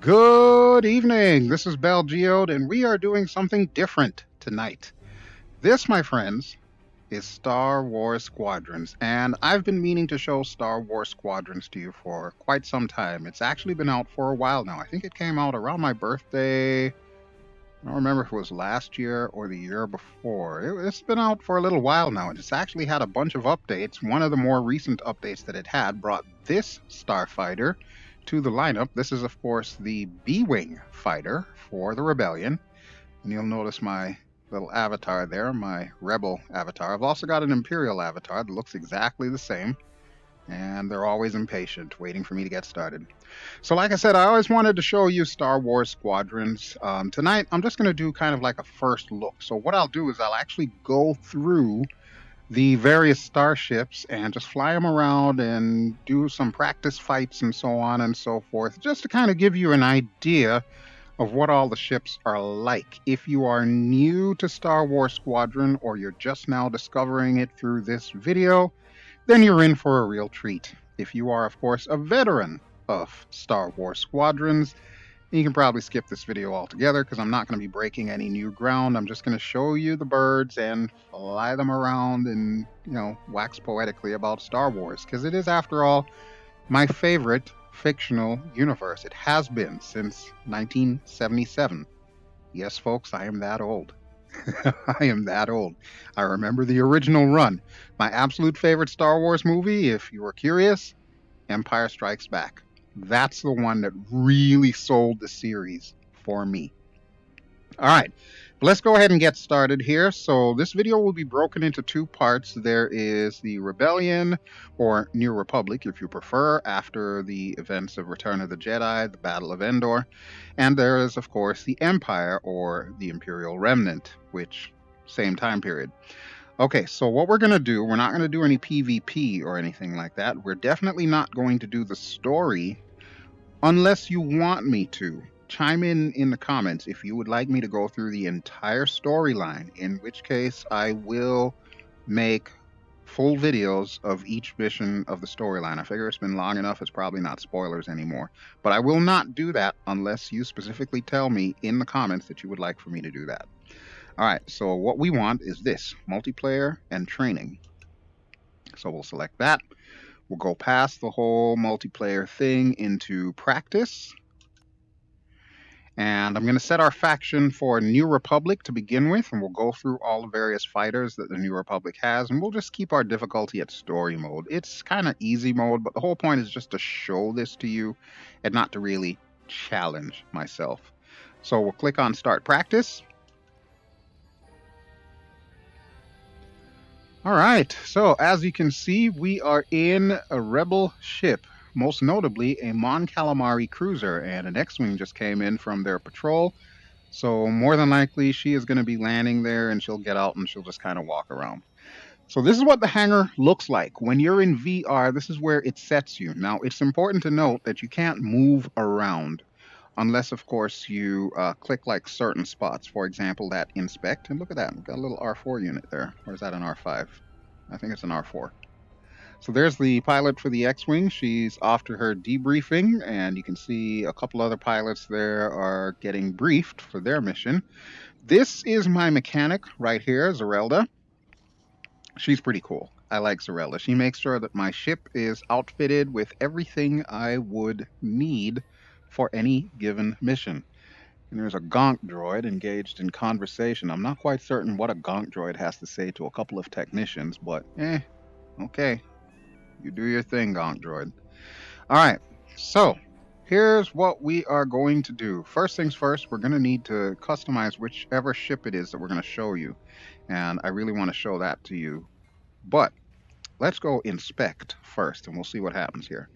Good evening. This is BelGeode, and we are doing something different tonight. This, my friends, is Star Wars Squadrons, and I've been meaning to show Star Wars Squadrons to you for quite some time. It's actually been out for a while now. I think it came out around my birthday. I don't remember if it was last year or the year before. It's been out for a little while now, and it's actually had a bunch of updates. One of the more recent updates that it had brought this starfighter to the lineup. This is, of course, the B-Wing fighter for the Rebellion. And you'll notice my little avatar there, my Rebel avatar. I've also got an Imperial avatar that looks exactly the same. And they're always impatient, waiting for me to get started. So, like I said, I always wanted to show you Star Wars Squadrons. Tonight, I'm just going to do kind of like a first look. So, what I'll do is I'll actually go through the various starships and just fly them around and do some practice fights and so on and so forth, just to kind of give you an idea of what all the ships are like. If you are new to Star Wars Squadron or you're just now discovering it through this video, then you're in for a real treat. If you are, of course, a veteran of Star Wars Squadrons, you can probably skip this video altogether because I'm not going to be breaking any new ground. I'm just going to show you the birds and fly them around and, wax poetically about Star Wars because it is, after all, my favorite fictional universe. It has been since 1977. Yes, folks, I am that old. I am that old. I remember the original run. My absolute favorite Star Wars movie, if you were curious, Empire Strikes Back. That's the one that really sold the series for me. All right, let's go ahead and get started here. So this video will be broken into two parts. There is the Rebellion, or New Republic if you prefer, after the events of Return of the Jedi, the Battle of Endor. And there is, of course, the Empire, or the Imperial Remnant, which same time period. Okay, so what we're going to do, we're not going to do any PvP or anything like that. We're definitely not going to do the story unless you want me to. Chime in the comments if you would like me to go through the entire storyline, in which case I will make full videos of each mission of the storyline. I figure it's been long enough, it's probably not spoilers anymore. But I will not do that unless you specifically tell me in the comments that you would like for me to do that. All right, so what we want is this, multiplayer and training. So we'll select that. We'll go past the whole multiplayer thing into practice. And I'm going to set our faction for New Republic to begin with, and we'll go through all the various fighters that the New Republic has, and we'll just keep our difficulty at story mode. It's kind of easy mode, but the whole point is just to show this to you and not to really challenge myself. So we'll click on Start Practice. All right, so as you can see, we are in a Rebel ship, most notably a Mon Calamari cruiser, and an X-Wing just came in from their patrol. So more than likely, she is going to be landing there, and she'll get out and she'll just kind of walk around. So this is what the hangar looks like. When you're in VR, this is where it sets you. Now, it's important to note that you can't move around unless, of course, you click like certain spots. For example, that inspect. And look at that. We've got a little R4 unit there. Or is that an R5? I think it's an R4. So there's the pilot for the X-Wing. She's off to her debriefing, and you can see a couple other pilots there are getting briefed for their mission. This is my mechanic right here, Zarelda. She's pretty cool. I like Zarelda. She makes sure that my ship is outfitted with everything I would need for any given mission. And there's a gonk droid engaged in conversation. I'm not quite certain what a gonk droid has to say to a couple of technicians, but okay. You do your thing, gonk droid. All right, so here's what we are going to do. First things first, we're going to need to customize whichever ship it is that we're going to show you. And I really want to show that to you. But let's go inspect first, and we'll see what happens here.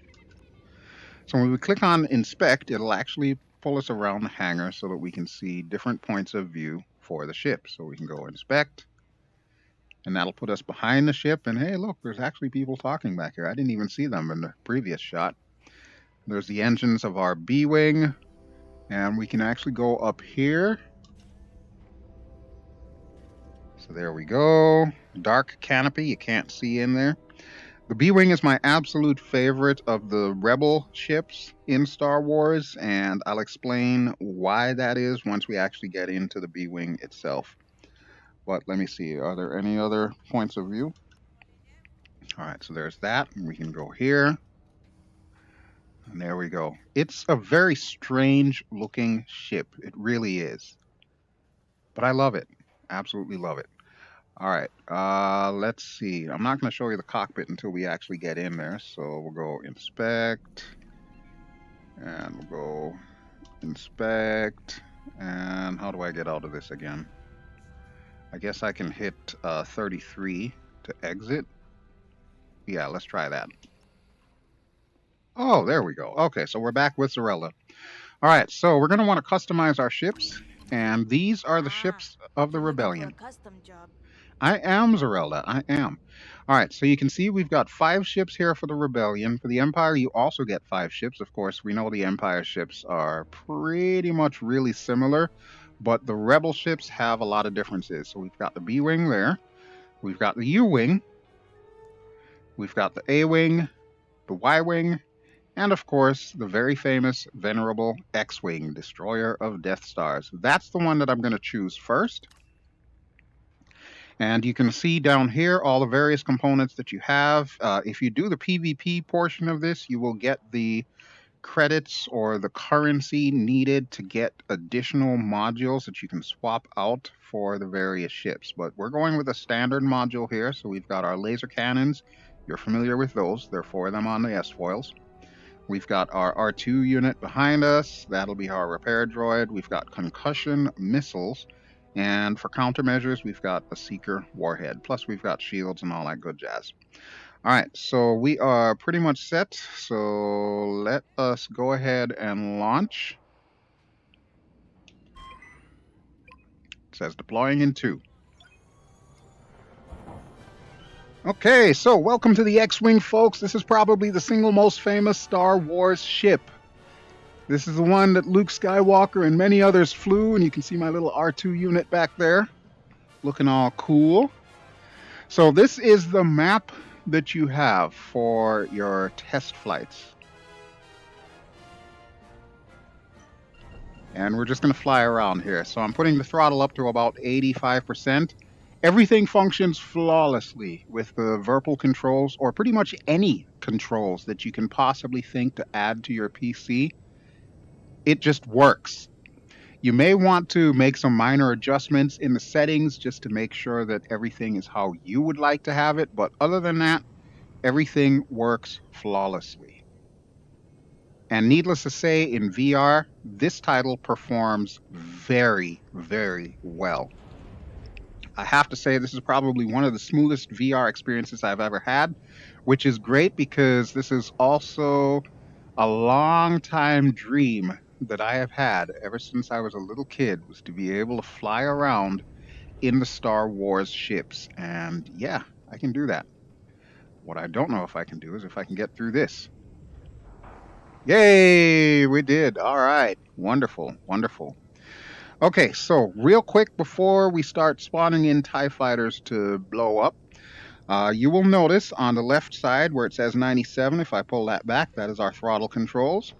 So when we click on inspect, it'll actually pull us around the hangar so that we can see different points of view for the ship. So we can go inspect, and that'll put us behind the ship. And hey, look, there's actually people talking back here. I didn't even see them in the previous shot. There's the engines of our B-Wing, and we can actually go up here. So there we go. Dark canopy, you can't see in there. The B-Wing is my absolute favorite of the Rebel ships in Star Wars, and I'll explain why that is once we actually get into the B-Wing itself. But let me see, are there any other points of view? All right, so there's that. We can go here. And there we go. It's a very strange looking ship. It really is. But I love it. Absolutely love it. All right. Let's see. I'm not going to show you the cockpit until we actually get in there. So we'll go inspect. And we'll go inspect. And how do I get out of this again? I guess I can hit 33 to exit. Yeah, let's try that. Oh, there we go. Okay, so we're back with Zarella. All right, so we're going to want to customize our ships, and these are the ships of the You're looking for a Rebellion. custom job. I am Zarella. I am. All right, so you can see we've got 5 ships here for the Rebellion. For the Empire, you also get 5 ships. Of course, we know the Empire ships are pretty much really similar, but the Rebel ships have a lot of differences. So we've got the B Wing there, we've got the U Wing, we've got the A Wing, the Y Wing, and of course, the very famous, venerable X-Wing, destroyer of Death Stars. That's the one that I'm going to choose first. And you can see down here all the various components that you have. If you do the PvP portion of this, you will get the credits or the currency needed to get additional modules that you can swap out for the various ships. But we're going with a standard module here. So we've got our laser cannons. You're familiar with those. There are 4 of them on the S-foils. We've got our R2 unit behind us. That'll be our repair droid. We've got concussion missiles. And for countermeasures, we've got a seeker warhead. Plus, we've got shields and all that good jazz. All right, so we are pretty much set. So let us go ahead and launch. It says deploying in 2. Okay, so welcome to the X-Wing, folks. This is probably the single most famous Star Wars ship. This is the one that Luke Skywalker and many others flew, and you can see my little R2 unit back there, looking all cool. So this is the map that you have for your test flights. And we're just going to fly around here. So I'm putting the throttle up to about 85%. Everything functions flawlessly with the Virpil controls, or pretty much any controls that you can possibly think to add to your PC. It just works. You may want to make some minor adjustments in the settings just to make sure that everything is how you would like to have it. But other than that, everything works flawlessly. And needless to say, in VR, this title performs very, very well. I have to say, this is probably one of the smoothest VR experiences I've ever had, which is great because this is also a long time dream that I have had ever since I was a little kid, was to be able to fly around in the Star Wars ships. And yeah, I can do that. What I don't know if I can do is if I can get through this. Yay, we did. All right. Wonderful, wonderful. Okay, so real quick before we start spawning in TIE fighters to blow up, you will notice on the left side where it says 97, if I pull that back, that is our throttle controls.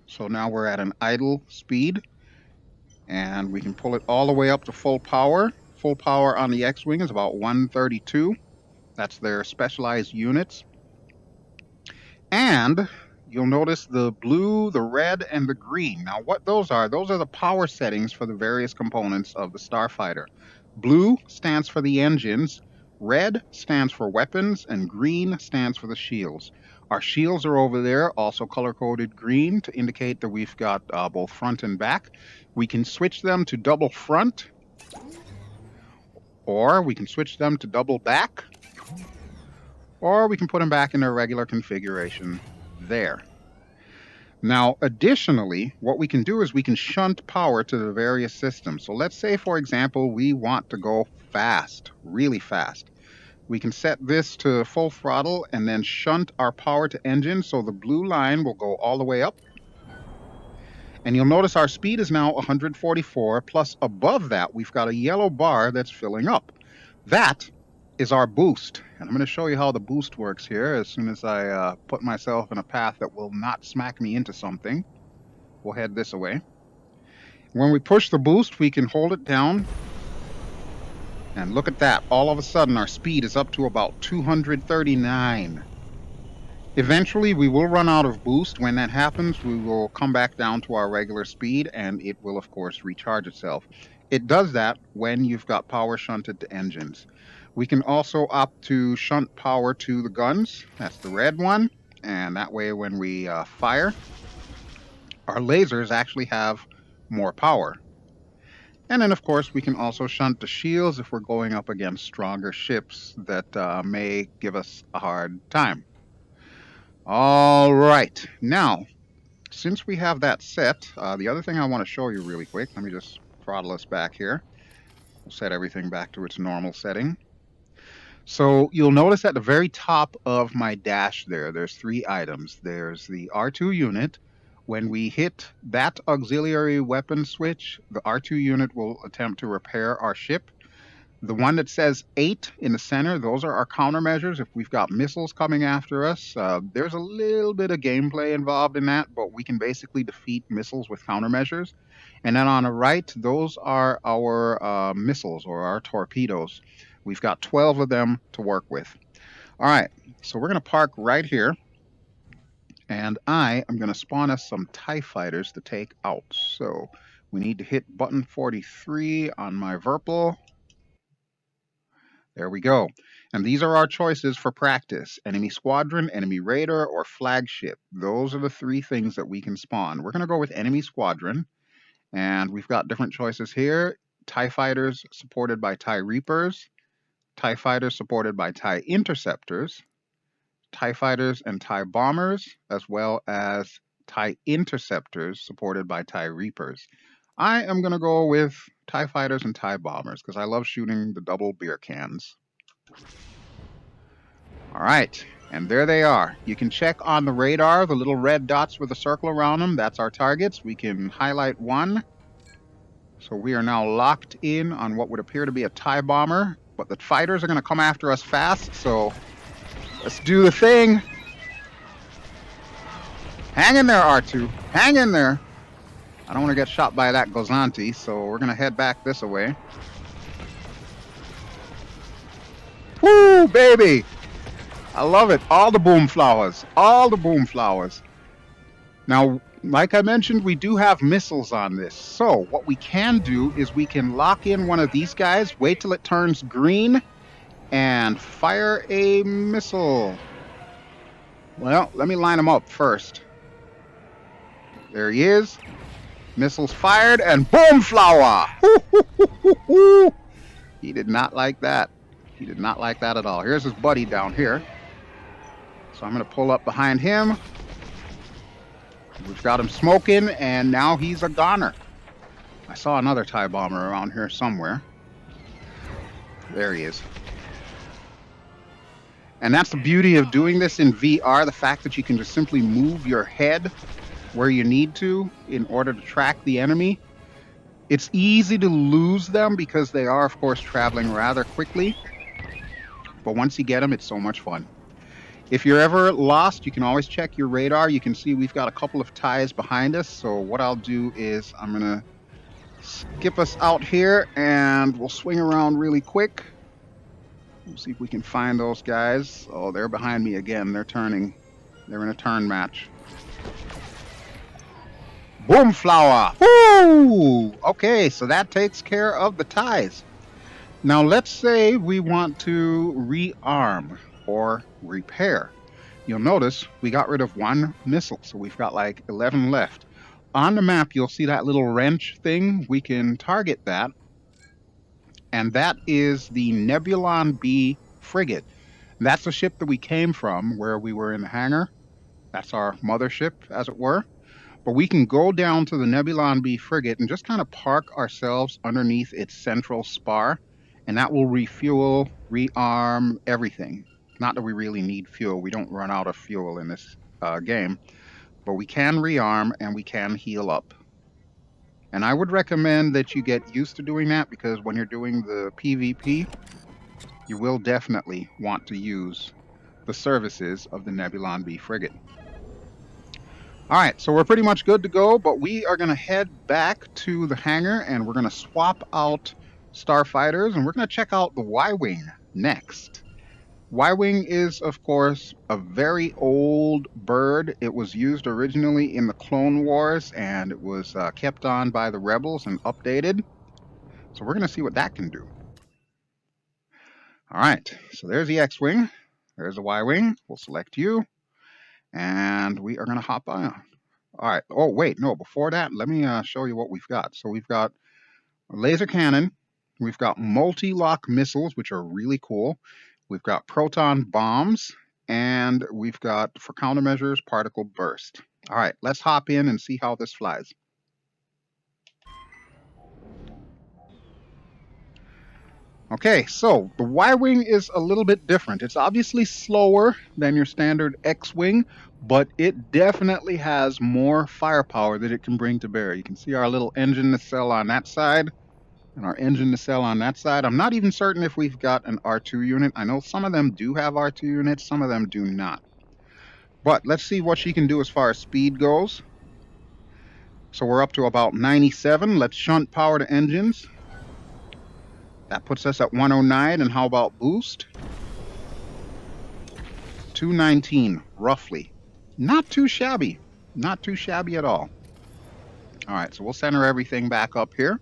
So now we're at an idle speed, and we can pull it all the way up to full power. Full power on the X-Wing is about 132. That's their specialized units. And you'll notice the blue, the red, and the green. Now, what those are the power settings for the various components of the starfighter. Blue stands for the engines, red stands for weapons, and green stands for the shields. Our shields are over there, also color-coded green to indicate that we've got both front and back. We can switch them to double front, or we can switch them to double back, or we can put them back in their regular configuration there. Now, additionally, what we can do is we can shunt power to the various systems. So let's say, for example, we want to go fast, really fast. We can set this to full throttle and then shunt our power to engine, so the blue line will go all the way up. And you'll notice our speed is now 144, plus above that, we've got a yellow bar that's filling up. That is our boost. And I'm going to show you how the boost works here as soon as I put myself in a path that will not smack me into something. We'll head this way. When we push the boost, we can hold it down. And look at that. All of a sudden, our speed is up to about 239. Eventually, we will run out of boost. When that happens, we will come back down to our regular speed, and it will, of course, recharge itself. It does that when you've got power shunted to engines. We can also opt to shunt power to the guns. That's the red one. And that way, when we fire, our lasers actually have more power. And then, of course, we can also shunt the shields if we're going up against stronger ships that may give us a hard time. All right. Now, since we have that set, the other thing I want to show you really quick, let me just throttle us back here. We'll set everything back to its normal setting. So you'll notice at the very top of my dash there's 3 items. There's the R2 unit. When we hit that auxiliary weapon switch, the R2 unit will attempt to repair our ship. The one that says 8 in the center, those are our countermeasures. If we've got missiles coming after us, there's a little bit of gameplay involved in that, but we can basically defeat missiles with countermeasures. And then on the right, those are our missiles or our torpedoes. We've got 12 of them to work with. All right, so we're going to park right here. And I am going to spawn us some TIE fighters to take out. So we need to hit button 43 on my Verpal. There we go. And these are our choices for practice. Enemy squadron, enemy raider, or flagship. Those are the 3 things that we can spawn. We're going to go with enemy squadron. And we've got different choices here. TIE fighters supported by TIE Reapers. TIE fighters supported by TIE Interceptors. TIE fighters and TIE bombers, as well as TIE Interceptors supported by TIE Reapers. I am going to go with TIE fighters and TIE bombers because I love shooting the double beer cans. All right, and there they are. You can check on the radar, the little red dots with a circle around them. That's our targets. We can highlight one. So we are now locked in on what would appear to be a TIE bomber, but the fighters are going to come after us fast, so let's do the thing. Hang in there, R2. Hang in there. I don't want to get shot by that Gozanti, so we're going to head back this way. Woo, baby! I love it. All the Boomflowahs. All the Boomflowahs. Now, like I mentioned, we do have missiles on this. So what we can do is we can lock in one of these guys, wait till it turns green, and fire a missile. Well, let me line him up first. There he is. Missiles fired, and Boomflowah! He did not like that. He did not like that at all. Here's his buddy down here. So I'm going to pull up behind him. We've got him smoking, and now he's a goner. I saw another TIE bomber around here somewhere. There he is. And that's the beauty of doing this in VR, the fact that you can just simply move your head where you need to in order to track the enemy. It's easy to lose them because they are, of course, traveling rather quickly. But once you get them, it's so much fun. If you're ever lost, you can always check your radar. You can see we've got a couple of TIEs behind us. So what I'll do is I'm going to skip us out here and we'll swing around really quick. We'll see if we can find those guys. Oh, they're behind me again. They're turning. They're in a turn match. Boomflowah! Woo! Okay, so that takes care of the TIEs. Now let's say we want to rearm or repair. You'll notice we got rid of one missile, so we've got like 11 left. On the map, you'll see that little wrench thing. We can target that, and that is the Nebulon B frigate. That's the ship that we came from, where we were in the hangar. That's our mothership, as it were. But we can go down to the Nebulon B frigate and just kind of park ourselves underneath its central spar, and that will refuel, rearm, everything. Not that we really need fuel. We don't run out of fuel in this game. But we can rearm and we can heal up. And I would recommend that you get used to doing that because when you're doing the PvP, you will definitely want to use the services of the Nebulon B frigate. All right, so we're pretty much good to go, but we are going to head back to the hangar and we're going to swap out starfighters and we're going to check out the Y-Wing next. Y-Wing is, of course, a very old bird. It was used originally in the Clone Wars and it was kept on by the Rebels and updated. So we're going to see what that can do. All right, so there's the X-Wing. There's the Y-Wing. We'll select you. And we are going to hop on. All right. Oh, wait. No, before that, let me show you what we've got. So we've got a laser cannon. We've got multi-lock missiles, which are really cool. We've got proton bombs. And we've got, for countermeasures, particle burst. All right. Let's hop in and see how this flies. Okay, so the Y-Wing is a little bit different. It's obviously slower than your standard X-Wing, but it definitely has more firepower that it can bring to bear. You can see our little engine nacelle on that side and our engine nacelle on that side. I'm not even certain if we've got an R2 unit. I know some of them do have R2 units, some of them do not. But let's see what she can do as far as speed goes. So we're up to about 97. Let's shunt power to engines. That puts us at 109, and how about boost? 219, roughly. Not too shabby. Not too shabby at all. All right, so we'll center everything back up here.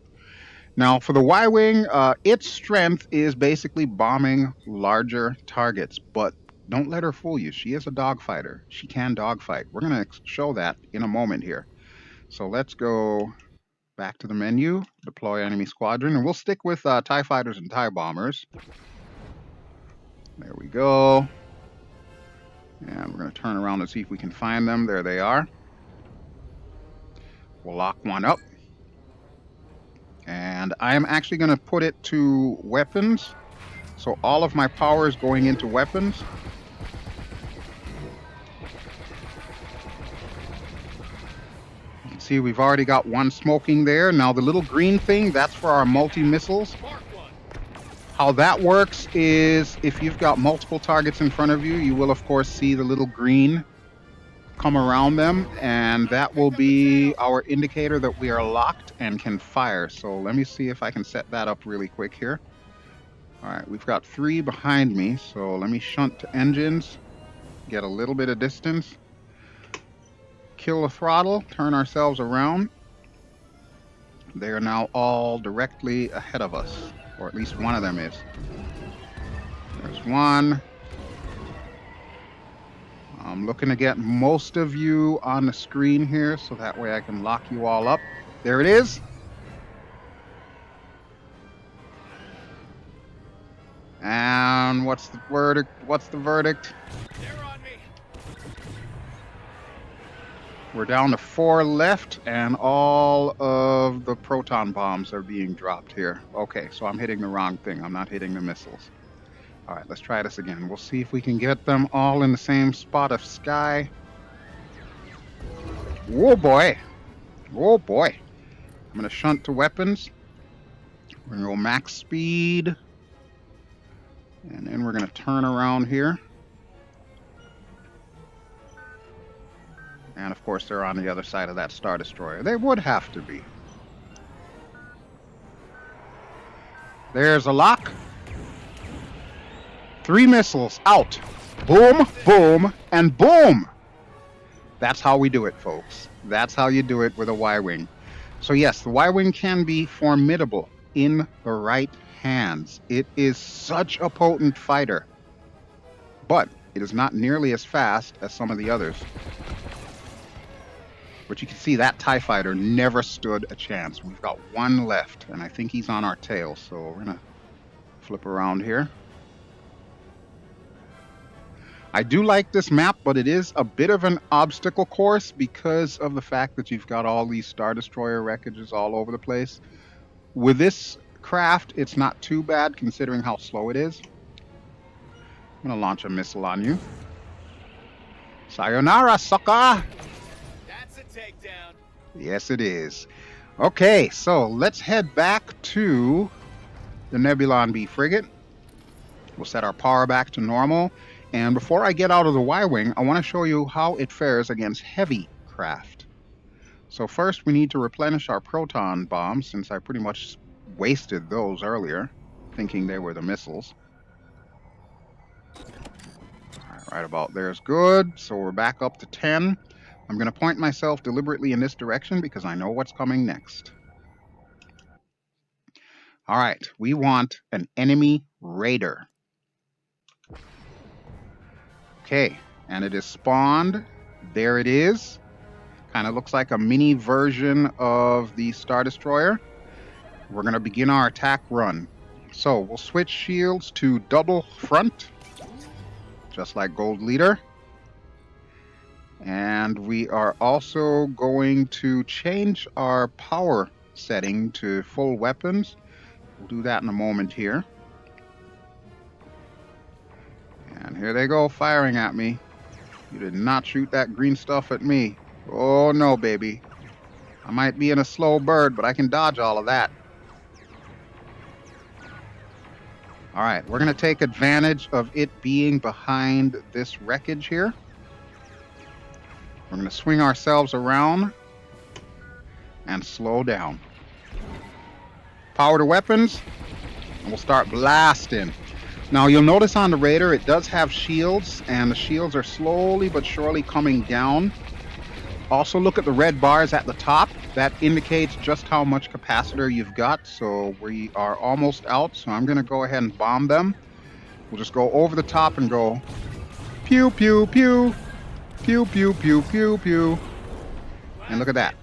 Now, for the Y-Wing, its strength is basically bombing larger targets, but don't let her fool you. She is a dogfighter. She can dogfight. We're going to show that in a moment here. So let's go back to the menu, deploy enemy squadron, and we'll stick with TIE fighters and TIE bombers. There we go. And we're going to turn around and see if we can find them. There they are. We'll lock one up. And I am actually going to put it to weapons. So all of my power is going into weapons. You can see we've already got one smoking there. Now the little green thing, that's for our multi-missiles. How that works is if you've got multiple targets in front of you, you will of course see the little green come around them, and that will be our indicator that we are locked and can fire. So let me see if I can set that up really quick here. All right, we've got 3 behind me, so let me shunt to engines, get a little bit of distance, kill the throttle, turn ourselves around. They are now all directly ahead of us, or at least one of them is. There's one. I'm looking to get most of you on the screen here so that way I can lock you all up. There it is. And what's the verdict? What's the verdict? They're on me. We're down to 4 left, and all of the proton bombs are being dropped here. Okay, so I'm hitting the wrong thing. I'm not hitting the missiles. All right, let's try this again. We'll see if we can get them all in the same spot of sky. Whoa, boy. Whoa, boy. I'm going to shunt to weapons. We're going to go max speed. And then we're going to turn around here. And of course, they're on the other side of that Star Destroyer. They would have to be. There's a lock. 3 missiles out. Boom, boom, and boom. That's how we do it, folks. That's how you do it with a Y-Wing. So yes, the Y-Wing can be formidable in the right hands. It is such a potent fighter. But it is not nearly as fast as some of the others. But you can see that TIE fighter never stood a chance. We've got 1 left, and I think he's on our tail. So we're going to flip around here. I do like this map, but it is a bit of an obstacle course because of the fact that you've got all these Star Destroyer wreckages all over the place. With this craft, it's not too bad considering how slow it is. I'm going to launch a missile on you. Sayonara, sucker! That's a takedown. Yes, it is. Okay, so let's head back to the Nebulon B frigate. We'll set our power back to normal. And before I get out of the Y-Wing, I want to show you how it fares against heavy craft. So first we need to replenish our proton bombs, since I pretty much wasted those earlier, thinking they were the missiles. Right about there is good. So we're back up to 10. I'm going to point myself deliberately in this direction because I know what's coming next. All right, we want an enemy raider. Okay, and it is spawned. There it is. Kind of looks like a mini version of the Star Destroyer. We're going to begin our attack run. So we'll switch shields to double front, just like Gold Leader. And we are also going to change our power setting to full weapons. We'll do that in a moment here. And here they go, firing at me. You did not shoot that green stuff at me. Oh no, baby. I might be in a slow bird, but I can dodge all of that. All right, we're going to take advantage of it being behind this wreckage here. We're going to swing ourselves around and slow down. Power to weapons, and we'll start blasting. Now you'll notice on the Raider it does have shields, and the shields are slowly but surely coming down. Also look at the red bars at the top. That indicates just how much capacitor you've got. So we are almost out, so I'm going to go ahead and bomb them. We'll just go over the top and go pew, pew, pew, pew, pew, pew, pew, pew. And look at that.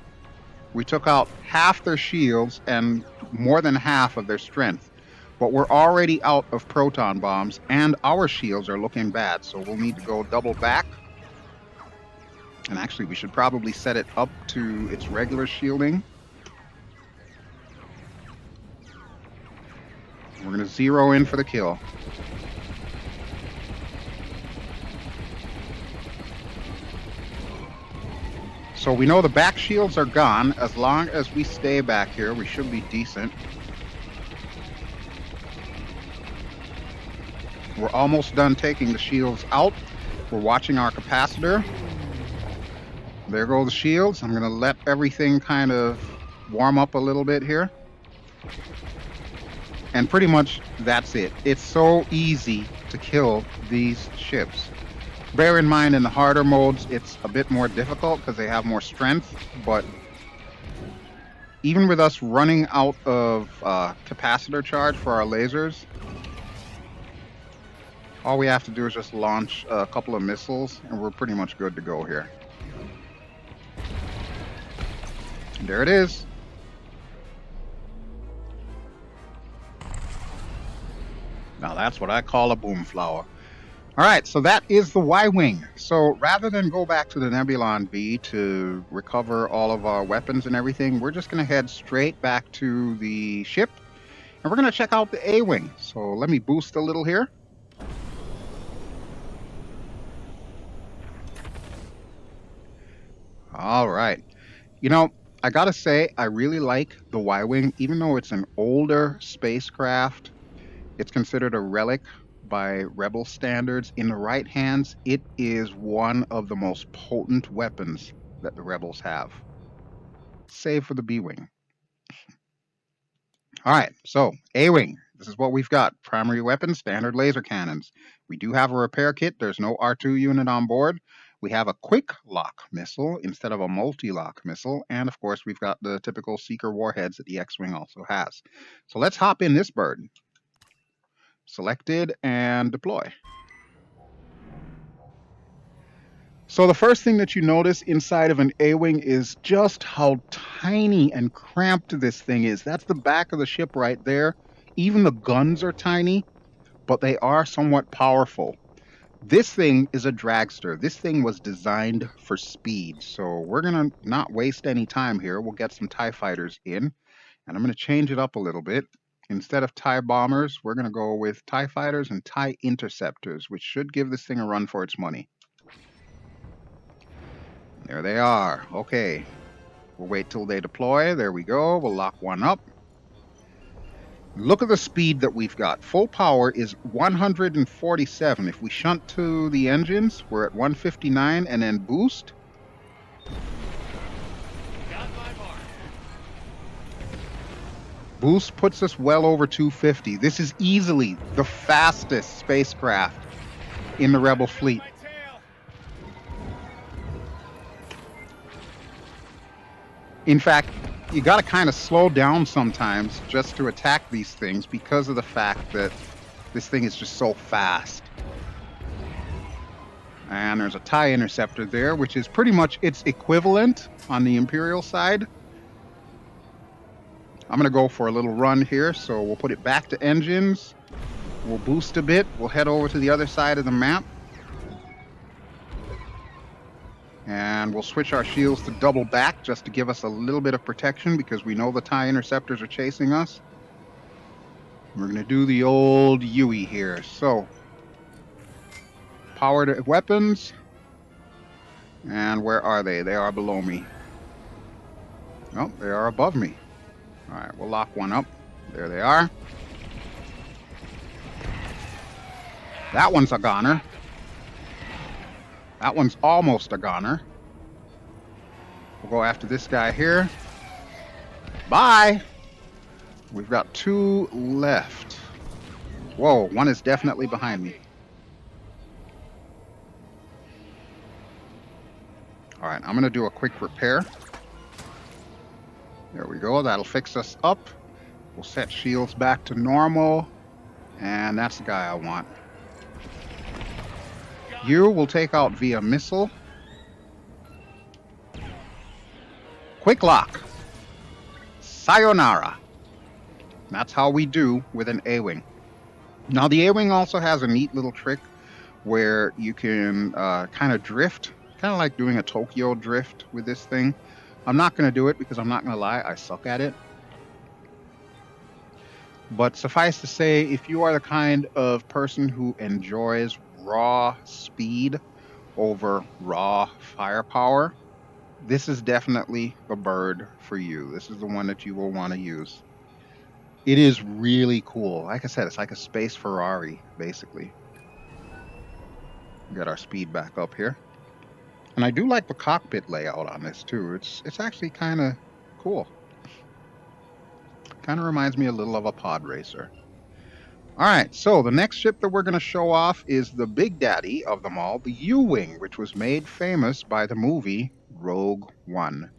We took out half their shields and more than half of their strength. But we're already out of proton bombs, and our shields are looking bad. So we'll need to go double back. And actually, we should probably set it up to its regular shielding. We're going to zero in for the kill. So we know the back shields are gone. As long as we stay back here, we should be decent. We're almost done taking the shields out. We're watching our capacitor. There go the shields. I'm going to let everything kind of warm up a little bit here. And pretty much that's it. It's so easy to kill these ships. Bear in mind, in the harder modes, it's a bit more difficult because they have more strength. But even with us running out of capacitor charge for our lasers, all we have to do is just launch a couple of missiles, and we're pretty much good to go here. And there it is. Now that's what I call a Boomflowah. All right, so that is the Y-Wing. So rather than go back to the Nebulon B to recover all of our weapons and everything, we're just going to head straight back to the ship, and we're going to check out the A-Wing. So let me boost a little here. All right. You know, I got to say, I really like the Y-Wing, even though it's an older spacecraft. It's considered a relic by Rebel standards. In the right hands, it is one of the most potent weapons that the Rebels have, save for the B-Wing. All right, so A-Wing. This is what we've got. Primary weapon, standard laser cannons. We do have a repair kit. There's no R2 unit on board. We have a quick lock missile instead of a multi-lock missile. And of course, we've got the typical seeker warheads that the X-Wing also has. So let's hop in this bird. Selected and deploy. So the first thing that you notice inside of an A-Wing is just how tiny and cramped this thing is. That's the back of the ship right there. Even the guns are tiny, but they are somewhat powerful. This thing is a dragster. This thing was designed for speed. So we're going to not waste any time here. We'll get some TIE fighters in, and I'm going to change it up a little bit. Instead of TIE bombers, we're going to go with TIE fighters and TIE interceptors, which should give this thing a run for its money. There they are. Okay. We'll wait till they deploy. There we go. We'll lock one up. Look at the speed that we've got. Full power is 147. If we shunt to the engines, we're at 159, and then boost. Got my mark. Boost puts us well over 250. This is easily the fastest spacecraft in the Rebel fleet. My tail. In fact, you got to kind of slow down sometimes just to attack these things because of the fact that this thing is just so fast. And there's a TIE Interceptor there, which is pretty much its equivalent on the Imperial side. I'm going to go for a little run here, so we'll put it back to engines. We'll boost a bit. We'll head over to the other side of the map. And we'll switch our shields to double back just to give us a little bit of protection because we know the TIE Interceptors are chasing us. We're going to do the old Yui here. So, power to weapons. And where are they? They are below me. Oh, they are above me. All right, we'll lock one up. There they are. That one's a goner. That one's almost a goner. We'll go after this guy here. Bye! We've got 2 left. Whoa, one is definitely behind me. All right, I'm going to do a quick repair. There we go. That'll fix us up. We'll set shields back to normal. And that's the guy I want. You will take out via missile. Quick lock. Sayonara. That's how we do with an A-Wing. Now, the A-Wing also has a neat little trick where you can kind of drift, kind of like doing a Tokyo drift with this thing. I'm not going to do it because I'm not going to lie, I suck at it. But suffice to say, if you are the kind of person who enjoys raw speed over raw firepower, this is definitely the bird for you. This is the one that you will want to use. It is really cool. Like I said, it's like a space Ferrari, basically. We got our speed back up here. And I do like the cockpit layout on this too. It's actually kind of cool. Kind of reminds me a little of a pod racer. All right, so the next ship that we're going to show off is the big daddy of them all, the U-Wing, which was made famous by the movie Rogue One.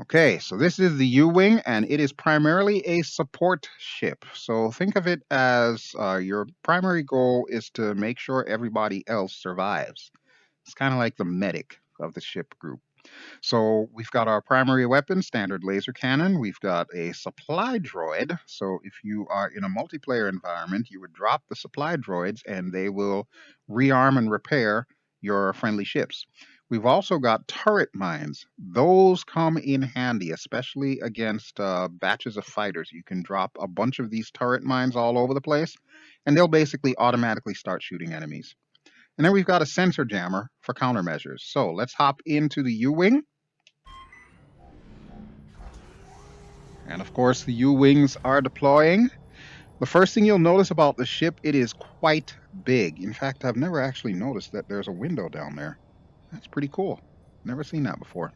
Okay, so this is the U-Wing, and it is primarily a support ship. So think of it as your primary goal is to make sure everybody else survives. It's kind of like the medic of the ship group. So we've got our primary weapon, standard laser cannon. We've got a supply droid. So if you are in a multiplayer environment, you would drop the supply droids and they will rearm and repair your friendly ships. We've also got turret mines. Those come in handy, especially against batches of fighters. You can drop a bunch of these turret mines all over the place, and they'll basically automatically start shooting enemies. And then we've got a sensor jammer for countermeasures. So let's hop into the U-Wing. And of course, the U-Wings are deploying. The first thing you'll notice about the ship, it is quite big. In fact, I've never actually noticed that there's a window down there. That's pretty cool. Never seen that before.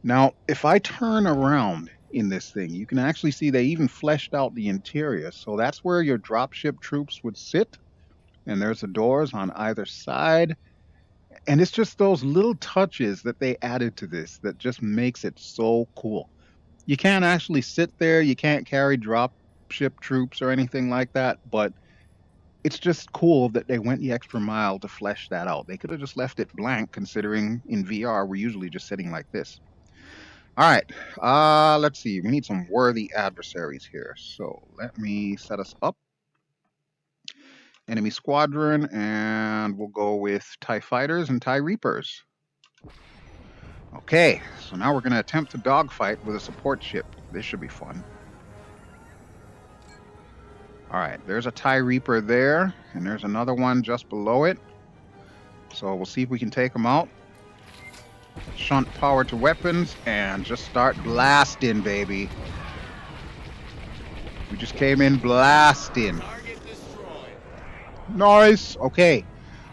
Now, if I turn around in this thing, you can actually see they even fleshed out the interior. So that's where your dropship troops would sit. And there's the doors on either side. And it's just those little touches that they added to this that just makes it so cool. You can't actually sit there, you can't carry drop ship troops or anything like that, but it's just cool that they went the extra mile to flesh that out. They could have just left it blank, considering in VR we're usually just sitting like this. All right, let's see. We need some worthy adversaries here. So let me set us up. Enemy squadron, and we'll go with TIE Fighters and TIE Reapers. Okay, so now we're going to attempt to dogfight with a support ship. This should be fun. All right, there's a TIE Reaper there, and there's another one just below it. So we'll see if we can take them out. Shunt power to weapons and just start blasting, baby. We just came in blasting. Target destroyed. Nice. Okay.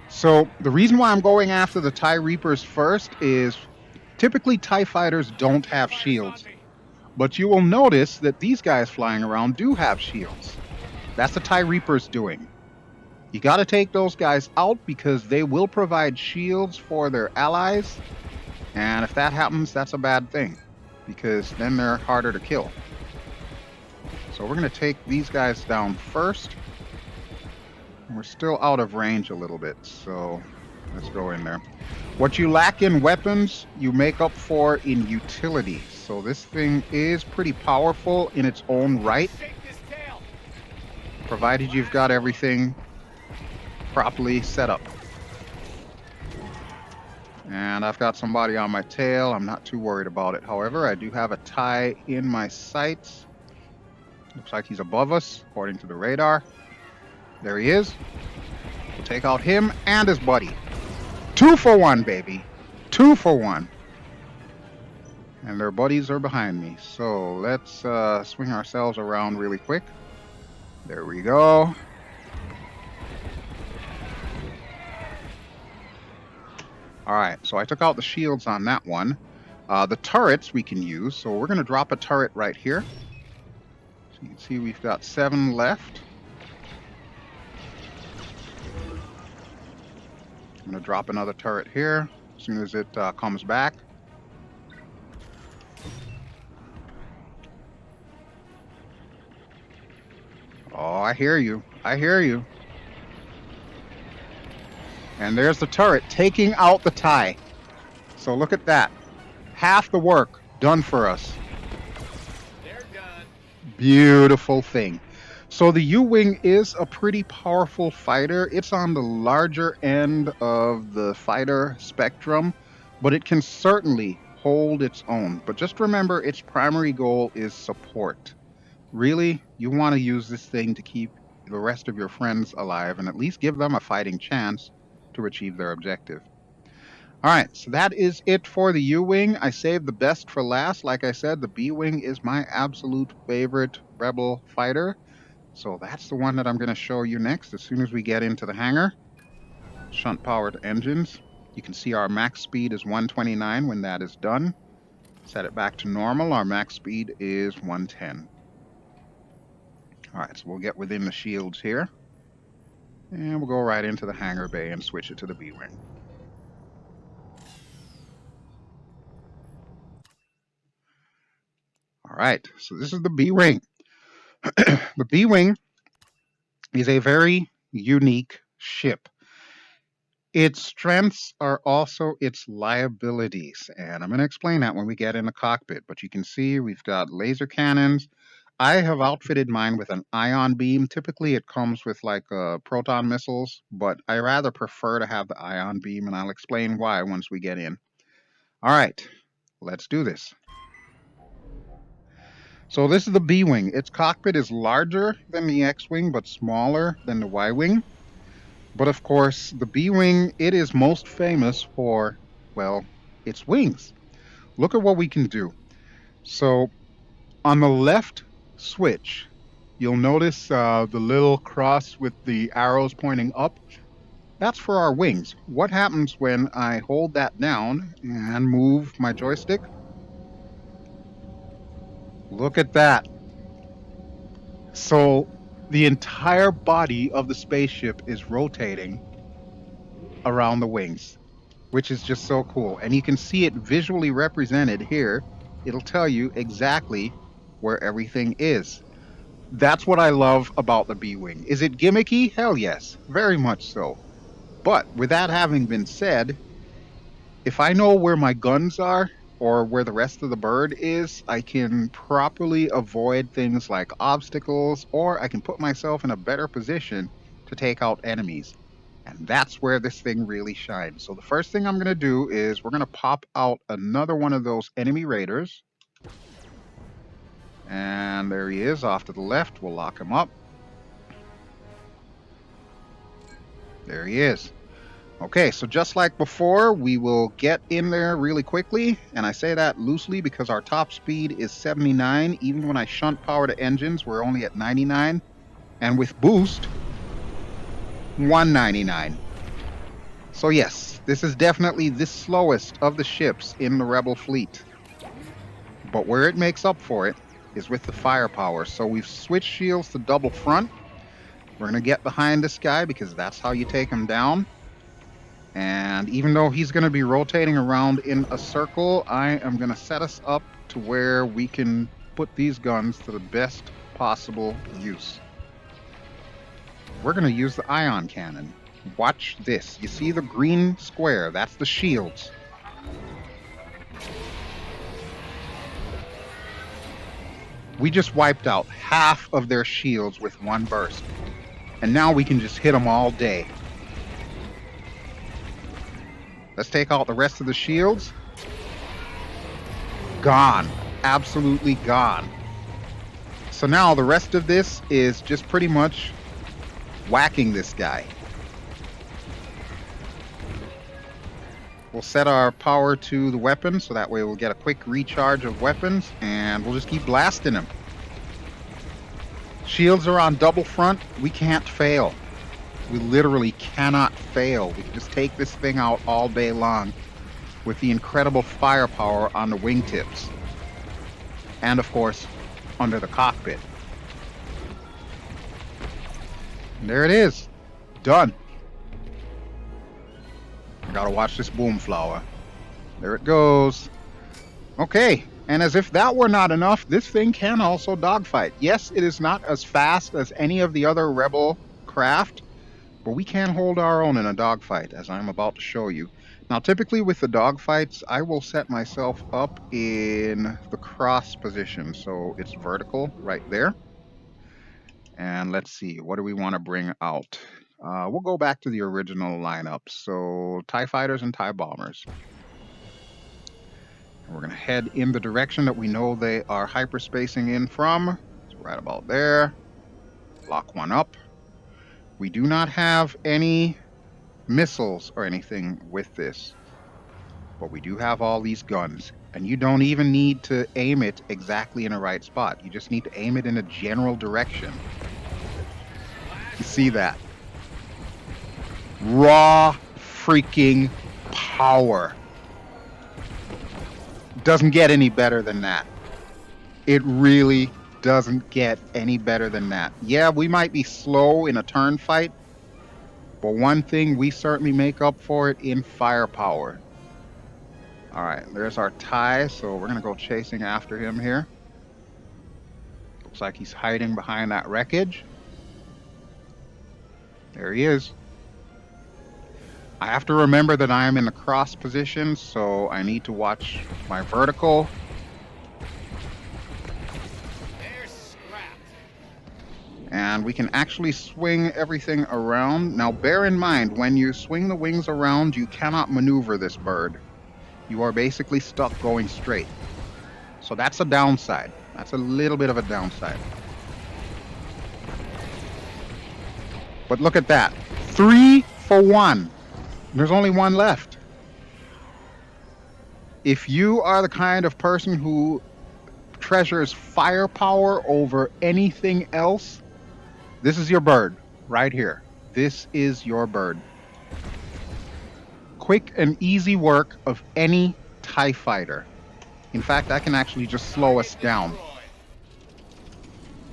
So the reason why I'm going after the TIE Reapers first is typically TIE fighters don't have Starfighter's on shields. me. But you will notice that these guys flying around do have shields. That's the TIE Reapers doing. You got to take those guys out because they will provide shields for their allies. And if that happens, that's a bad thing because then they're harder to kill. So we're going to take these guys down first. We're still out of range a little bit, so let's go in there. What you lack in weapons, you make up for in utility. So this thing is pretty powerful in its own right, Shake this tail. provided you've got everything properly set up. And I've got somebody on my tail. I'm not too worried about it. However, I do have a TIE in my sights. Looks like he's above us, according to the radar. There he is. We'll take out him and his buddy. 2 for 1, baby. 2 for 1. And their buddies are behind me. So let's swing ourselves around really quick. There we go. Alright, so I took out the shields on that one. The turrets we can use. So we're going to drop a turret right here. So you can see we've got 7 left. I'm going to drop another turret here as soon as it comes back. Oh, I hear you. I hear you. And there's the turret taking out the TIE. So look at that. Half the work done for us. They're done. Beautiful thing. So the U-Wing is a pretty powerful fighter. It's on the larger end of the fighter spectrum, but it can certainly hold its own. But just remember, its primary goal is support. Really, you want to use this thing to keep the rest of your friends alive and at least give them a fighting chance to achieve their objective. All right, so that is it for the U-Wing. I saved the best for last. Like I said, the B-Wing is my absolute favorite Rebel fighter. So that's the one that I'm going to show you next as soon as we get into the hangar. Shunt-powered engines. You can see our max speed is 129 when that is done. Set it back to normal. Our max speed is 110. All right, so we'll get within the shields here. And we'll go right into the hangar bay and switch it to the B-Wing. All right, so this is the B-Wing. The B-Wing is a very unique ship. Its strengths are also its liabilities, and I'm going to explain that when we get in the cockpit. But you can see we've got laser cannons. I have outfitted mine with an ion beam. Typically, it comes with like proton missiles, but I rather prefer to have the ion beam, and I'll explain why once we get in. All right, let's do this. So this is the B-Wing. Its cockpit is larger than the X-Wing, but smaller than the Y-Wing. But of course, the B-Wing, it is most famous for, well, its wings. Look at what we can do. So on the left switch, you'll notice the little cross with the arrows pointing up. That's for our wings. What happens when I hold that down and move my joystick? Look at that. So the entire body of the spaceship is rotating around the wings, which is just so cool. And you can see it visually represented here. It'll tell you exactly where everything is. That's what I love about the B-Wing. Is it gimmicky? Hell yes, very much so. But with that having been said, if I know where my guns are or where the rest of the bird is, I can properly avoid things like obstacles, or I can put myself in a better position to take out enemies. And that's where this thing really shines. So the first thing I'm going to do is we're going to pop out another one of those enemy raiders. And there he is off to the left. We'll lock him up. There he is. Okay, so just like before, we will get in there really quickly, and I say that loosely because our top speed is 79. Even when I shunt power to engines, we're only at 99, and with boost, 199. So yes, this is definitely the slowest of the ships in the Rebel fleet. But where it makes up for it is with the firepower. So we've switched shields to double front. We're going to get behind this guy because that's how you take him down. And even though he's going to be rotating around in a circle, I am going to set us up to where we can put these guns to the best possible use. We're going to use the ion cannon. Watch this. You see the green square? That's the shields. We just wiped out half of their shields with one burst. And now we can just hit them all day. Let's take out the rest of the shields. Gone. Absolutely gone. So now the rest of this is just pretty much whacking this guy. We'll set our power to the weapon so that way we'll get a quick recharge of weapons and we'll just keep blasting him. Shields are on double front. We can't fail. We literally cannot fail. We can just take this thing out all day long with the incredible firepower on the wingtips. And of course, under the cockpit. And there it is. Done. I gotta watch this Boomflowah. There it goes. Okay, and as if that were not enough, this thing can also dogfight. Yes, it is not as fast as any of the other Rebel craft, but we can hold our own in a dogfight, as I'm about to show you. Now, typically with the dogfights, I will set myself up in the cross position, so it's vertical right there. And let's see, what do we want to bring out? We'll go back to the original lineup. So TIE Fighters and TIE Bombers. And we're going to head in the direction that we know they are hyperspacing in from. So right about there. Lock one up. We do not have any missiles or anything with this, but we do have all these guns. And you don't even need to aim it exactly in the right spot. You just need to aim it in a general direction. You see that? Raw freaking power. Doesn't get any better than that. It really doesn't get any better than that. Yeah, we might be slow in a turn fight, but one thing we certainly make up for it in firepower. All right, there's our tie, so we're going to go chasing after him here. Looks like he's hiding behind that wreckage. There he is. I have to remember that I am in the cross position, so I need to watch my vertical. They're scrapped. And we can actually swing everything around. Now, bear in mind, when you swing the wings around, you cannot maneuver this bird. You are basically stuck going straight. So that's a downside. That's a little bit of a downside. But look at that. 3 for 1. There's only one left. If you are the kind of person who treasures firepower over anything else, this is your bird right here. This is your bird. Quick and easy work of any TIE fighter. In fact, I can actually just slow us Target down. destroyed.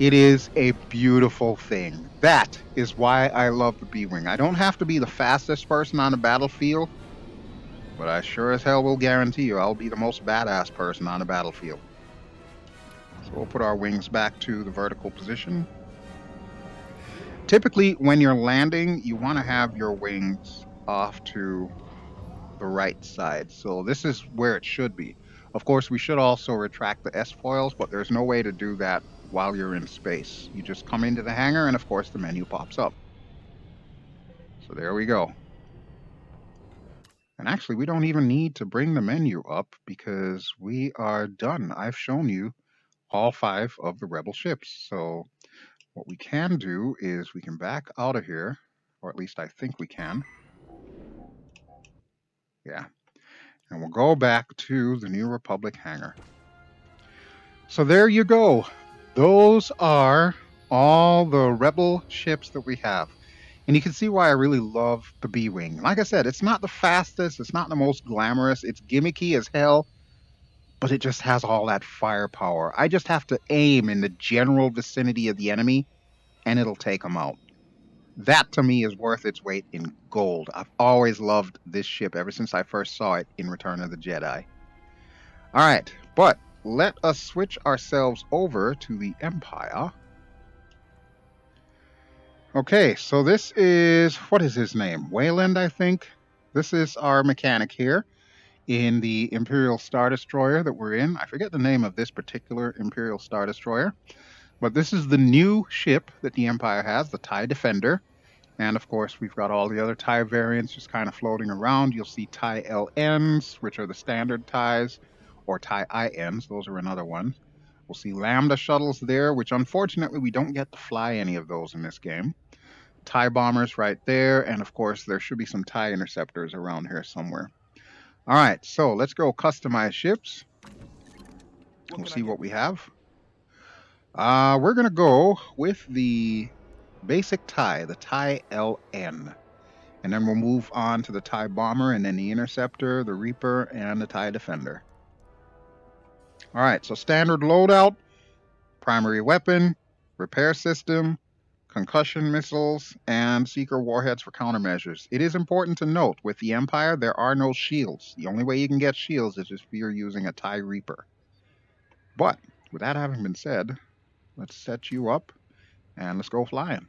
It is a beautiful thing. That is why I love the B-Wing. I don't have to be the fastest person on the battlefield, but I sure as hell will guarantee you I'll be the most badass person on the battlefield. So we'll put our wings back to the vertical position. Typically, when you're landing, you want to have your wings off to the right side. So this is where it should be. Of course, we should also retract the S-foils, but there's no way to do that while you're in space. You just come into the hangar, and of course, the menu pops up. So there we go. And actually, we don't even need to bring the menu up because we are done. I've shown you all 5 of the Rebel ships. So what we can do is we can back out of here, or at least I think we can. Yeah. And we'll go back to the New Republic hangar. So there you go. Those are all the Rebel ships that we have. And you can see why I really love the B-Wing. Like I said, it's not the fastest, it's not the most glamorous, it's gimmicky as hell, but it just has all that firepower. I just have to aim in the general vicinity of the enemy, and it'll take them out. That to me is worth its weight in gold. I've always loved this ship ever since I first saw it in Return of the Jedi. Alright, but let us switch ourselves over to the Empire. Okay, so this is, what is his name? Wayland, I think. This is our mechanic here in the Imperial Star Destroyer that we're in. I forget the name of this particular Imperial Star Destroyer, but this is the new ship that the Empire has, the TIE Defender. And of course, we've got all the other TIE variants just kind of floating around. You'll see TIE LNs, which are the standard TIEs, or TIE INs. Those are another one. We'll see Lambda shuttles there, which unfortunately we don't get to fly any of those in this game. TIE bombers right there, and of course there should be some TIE interceptors around here somewhere. All right, so let's go customize ships. We'll see what we have. We're going to go with the basic TIE, the TIE LN. And then we'll move on to the TIE Bomber, and then the Interceptor, the Reaper, and the TIE Defender. All right, so standard loadout, primary weapon, repair system, concussion missiles, and seeker warheads for countermeasures. It is important to note, with the Empire, there are no shields. The only way you can get shields is if you're using a TIE Reaper. But, with that having been said, let's set you up, and let's go flying.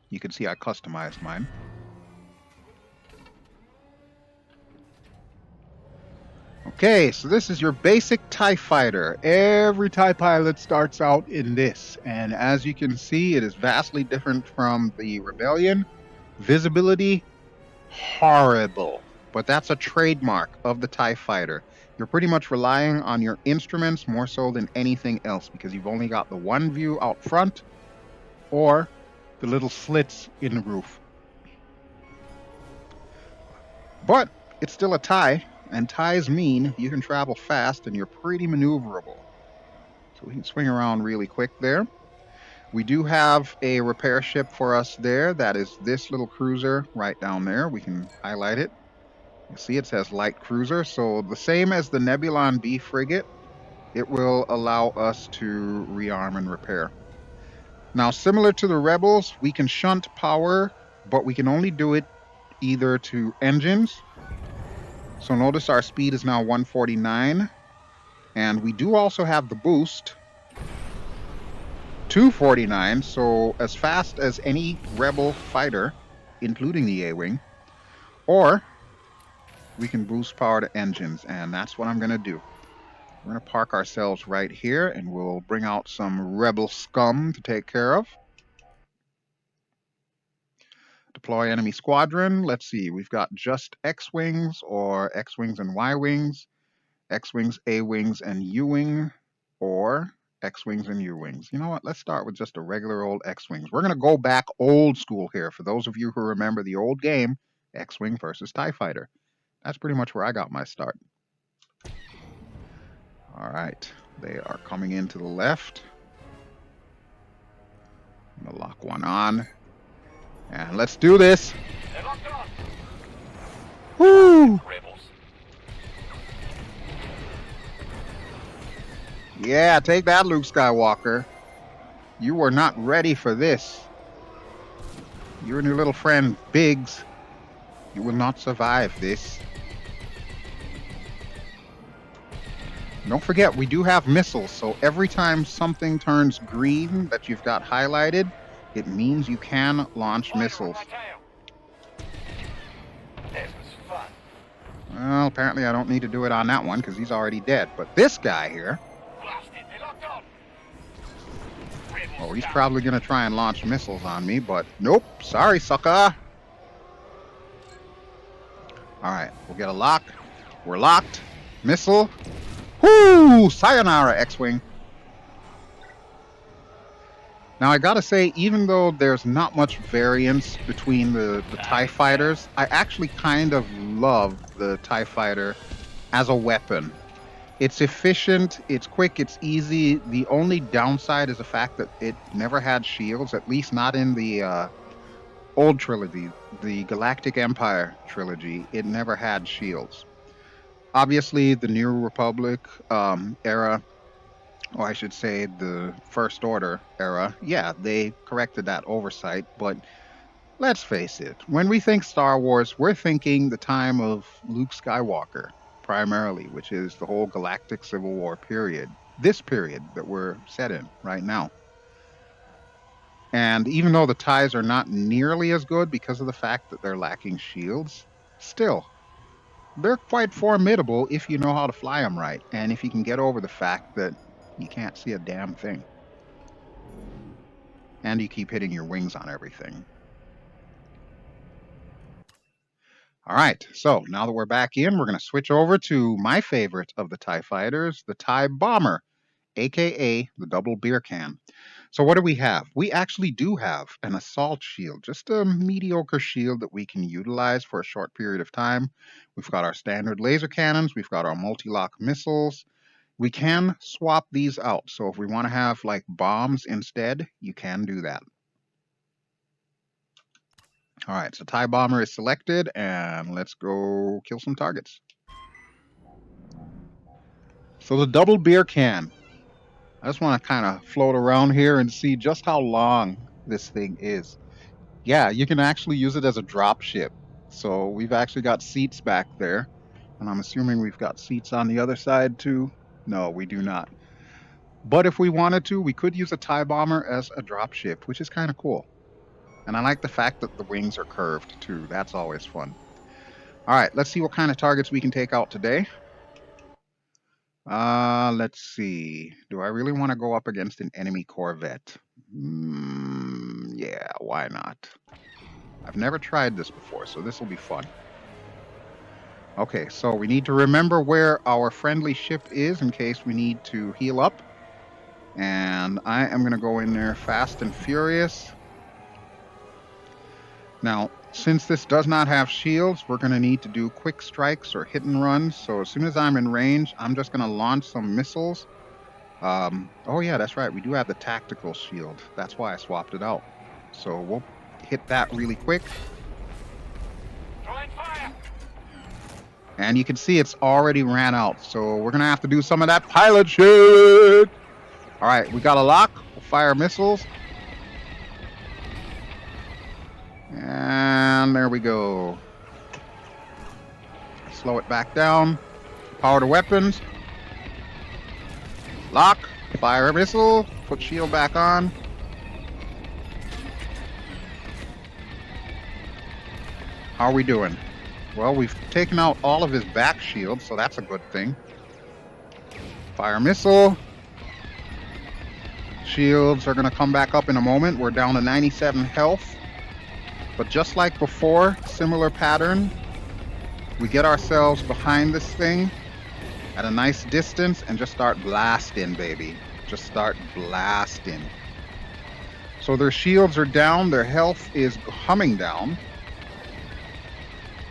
You can see I customized mine. Okay, so this is your basic TIE fighter. Every TIE pilot starts out in this, and as you can see, it is vastly different from the Rebellion. Visibility, horrible, but that's a trademark of the TIE fighter. You're pretty much relying on your instruments more so than anything else, because you've only got the one view out front, or the little slits in the roof. But it's still a TIE. And TIEs mean you can travel fast and you're pretty maneuverable. So we can swing around really quick there. We do have a repair ship for us there. That is this little cruiser right down there. We can highlight it. You see it says light cruiser. So the same as the Nebulon B frigate, it will allow us to rearm and repair. Now, similar to the Rebels, we can shunt power, but we can only do it either to engines. So notice our speed is now 149, and we do also have the boost, 249, so as fast as any Rebel fighter, including the A-Wing, or we can boost power to engines, and that's what I'm going to do. We're going to park ourselves right here, and we'll bring out some Rebel scum to take care of. Deploy enemy squadron. Let's see, we've got just X-Wings or X-Wings and Y-Wings. X-Wings, A-Wings, and U-Wing, or X-Wings and U-Wings. You know what? Let's start with just a regular old X-Wings. We're going to go back old school here. For those of you who remember the old game, X-Wing versus TIE Fighter. That's pretty much where I got my start. All right. They are coming in to the left. I'm going to lock one on. And let's do this. Woo! Yeah, take that, Luke Skywalker. You were not ready for this. You and your little friend, Biggs, you will not survive this. Don't forget, we do have missiles, so every time something turns green that you've got highlighted, it means you can launch missiles. Well, apparently I don't need to do it on that one because he's already dead. But this guy here, oh, he's probably going to try and launch missiles on me, but nope. Sorry, sucker. All right, we'll get a lock. We're locked. Missile. Whoo! Sayonara, X-Wing. Now, I gotta say, even though there's not much variance between the TIE fighters, I actually kind of love the TIE fighter as a weapon. It's efficient, it's quick, it's easy. The only downside is the fact that it never had shields, at least not in the old trilogy, the Galactic Empire trilogy. It never had shields. Obviously, the New Republic era, or I should say the First Order era, yeah, they corrected that oversight. But let's face it, when we think Star Wars, we're thinking the time of Luke Skywalker primarily, which is the whole Galactic Civil War period, this period that we're set in right now. And even though the ties are not nearly as good because of the fact that they're lacking shields, still, they're quite formidable if you know how to fly them right, and if you can get over the fact that you can't see a damn thing, and you keep hitting your wings on everything. All right, so now that we're back in, we're going to switch over to my favorite of the TIE fighters, the TIE Bomber, aka the double beer can. So, what do we have? We actually do have an assault shield, just a mediocre shield that we can utilize for a short period of time. We've got our standard laser cannons, we've got our multi lock missiles. We can swap these out. So, if we want to have like bombs instead, you can do that. All right, so TIE Bomber is selected, and let's go kill some targets. So the double beer can. I just want to kind of float around here and see just how long this thing is. Yeah, you can actually use it as a drop ship. So we've actually got seats back there, and I'm assuming we've got seats on the other side too. No, we do not. But if we wanted to, we could use a TIE Bomber as a drop ship, which is kind of cool. And I like the fact that the wings are curved too. That's always fun. All right, let's see what kind of targets we can take out today. Let's see. Do I really want to go up against an enemy Corvette? Yeah, why not? I've never tried this before, so this will be fun. Okay, so we need to remember where our friendly ship is in case we need to heal up. And I am going to go in there fast and furious. Now, since this does not have shields, we're going to need to do quick strikes or hit and runs. So as soon as I'm in range, I'm just going to launch some missiles. Oh yeah, that's right. We do have the tactical shield. That's why I swapped it out. So we'll hit that really quick. Throwing fire. And you can see it's already ran out. So we're going to have to do some of that pilot shit. All right, we got a lock. We'll fire missiles. And there we go. Slow it back down. Power to weapons. Lock. Fire a missile. Put shield back on. How are we doing? Well, we've taken out all of his back shields, so that's a good thing. Fire missile. Shields are going to come back up in a moment. We're down to 97 health. But just like before, similar pattern. We get ourselves behind this thing at a nice distance and just start blasting, baby. Just start blasting. So their shields are down. Their health is humming down.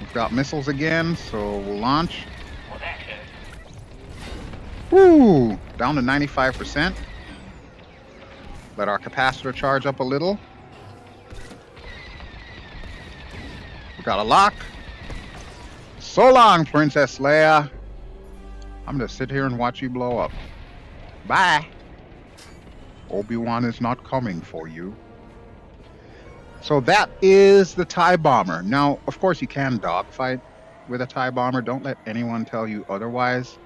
We've got missiles again, so we'll launch. Well, that hurt. Woo! Down to 95%. Let our capacitor charge up a little. We got a lock. So long, Princess Leia. I'm gonna sit here and watch you blow up. Bye. Obi-Wan is not coming for you. So that is the TIE Bomber. Now, of course, you can dogfight with a TIE Bomber. Don't let anyone tell you otherwise.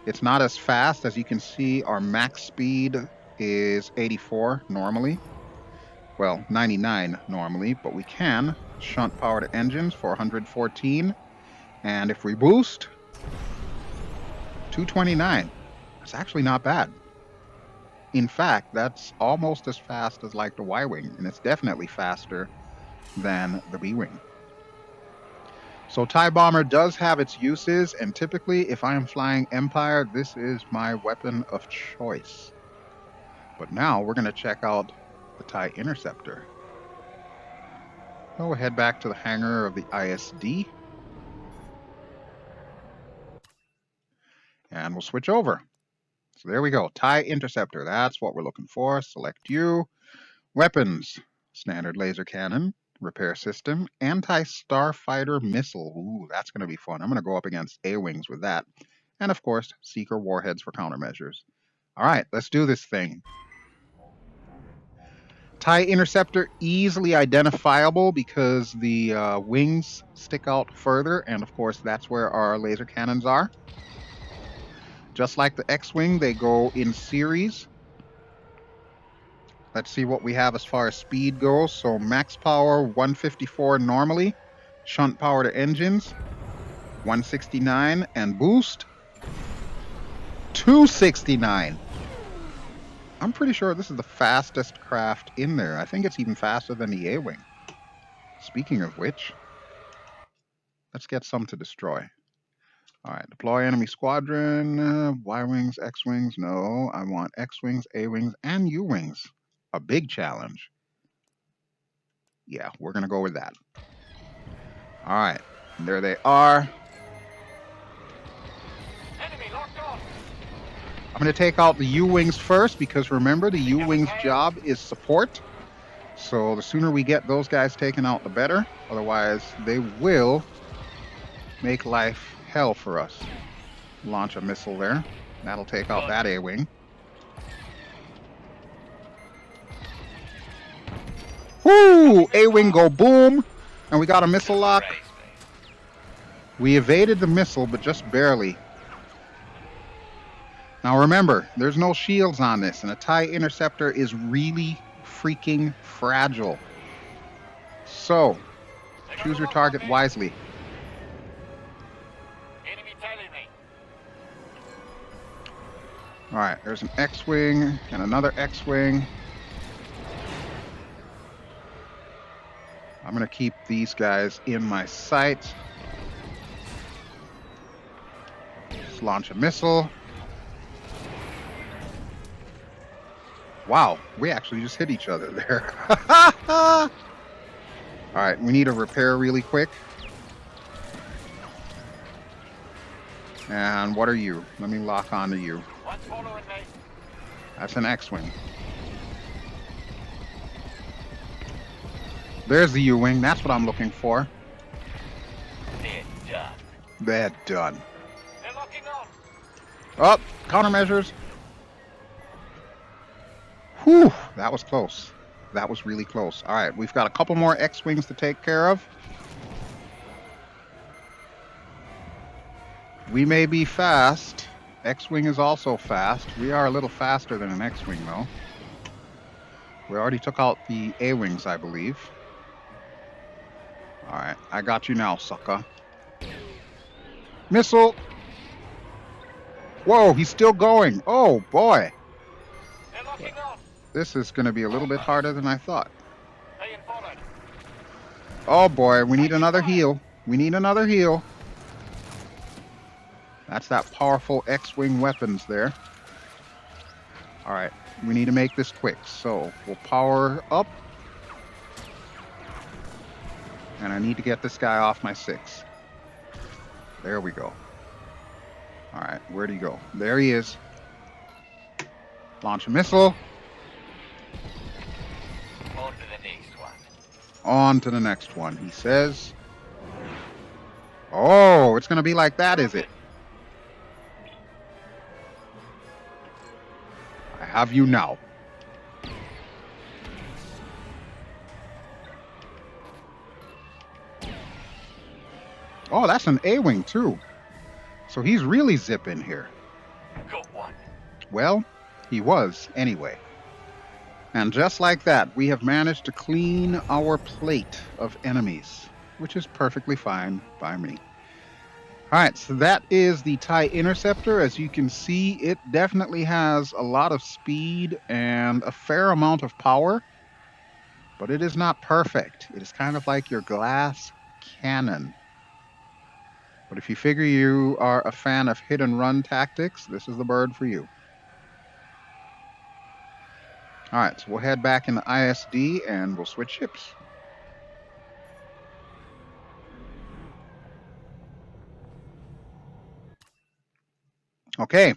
It's not as fast. As you can see, our max speed is 84 normally. Well, 99 normally, but we can shunt power to engines for 114. And if we boost, 229. That's actually not bad. In fact, that's almost as fast as like the Y-Wing, and it's definitely faster than the B-Wing. So TIE Bomber does have its uses, and typically if I am flying Empire, this is my weapon of choice. But now we're going to check out the TIE Interceptor. So we'll head back to the hangar of the ISD. And we'll switch over. So there we go. TIE Interceptor. That's what we're looking for. Select you. Weapons. Standard laser cannon. Repair system. Anti-starfighter missile. Ooh, that's going to be fun. I'm going to go up against A-Wings with that. And of course, Seeker warheads for countermeasures. All right, let's do this thing. TIE Interceptor, easily identifiable because the wings stick out further. And of course, that's where our laser cannons are. Just like the X-Wing, they go in series. Let's see what we have as far as speed goes. So max power 154 normally, shunt power to engines 169, and boost 269. I'm pretty sure this is the fastest craft in there. I think it's even faster than the A-Wing. Speaking of which, let's get some to destroy. All right, deploy enemy squadron. Y-Wings, X-Wings. No, I want X-Wings, A-Wings, and U-Wings. A big challenge. Yeah, we're going to go with that. All right, there they are. Enemy locked on. I'm going to take out the U-Wings first because remember, the U-Wings job is support. So the sooner we get those guys taken out, the better. Otherwise, they will make life hell for us. Launch a missile there. That'll take out that A-Wing. Woo! A-Wing go boom! And we got a missile lock. We evaded the missile, but just barely. Now remember, there's no shields on this, and a TIE Interceptor is really freaking fragile. So, choose your target wisely. Enemy tailing me. Alright, there's an X-Wing and another X-Wing. I'm going to keep these guys in my sight. Just launch a missile. Wow, we actually just hit each other there. Alright, we need a repair really quick. And what are you? Let me lock onto you. What's following me? That's an X-Wing. There's the U-Wing. That's what I'm looking for. They're done. They're done. They're locking on. Oh, countermeasures. Whew, that was close. That was really close. All right, we've got a couple more X-Wings to take care of. We may be fast. X-Wing is also fast. We are a little faster than an X-Wing, though. We already took out the A-Wings, I believe. All right, I got you now, sucker. Missile! Whoa, he's still going. Oh, boy. They're locking on. This is going to be a little bit harder than I thought. Being followed. Oh, boy, we need another heal. We need another heal. That's that powerful X-Wing weapons there. All right, we need to make this quick. So we'll power up. And I need to get this guy off my 6. There we go. All right, where'd he go? There he is. Launch a missile. On to the next one. On to the next one, he says. Oh, it's going to be like that, is it? I have you now. Oh, that's an A-Wing, too. So he's really zipping here. Got one. Well, he was, anyway. And just like that, we have managed to clean our plate of enemies, which is perfectly fine by me. All right, so that is the TIE Interceptor. As you can see, it definitely has a lot of speed and a fair amount of power, but it is not perfect. It is kind of like your glass cannon. But if you figure you are a fan of hit and run tactics, this is the bird for you. All right, so we'll head back into ISD and we'll switch ships. Okay,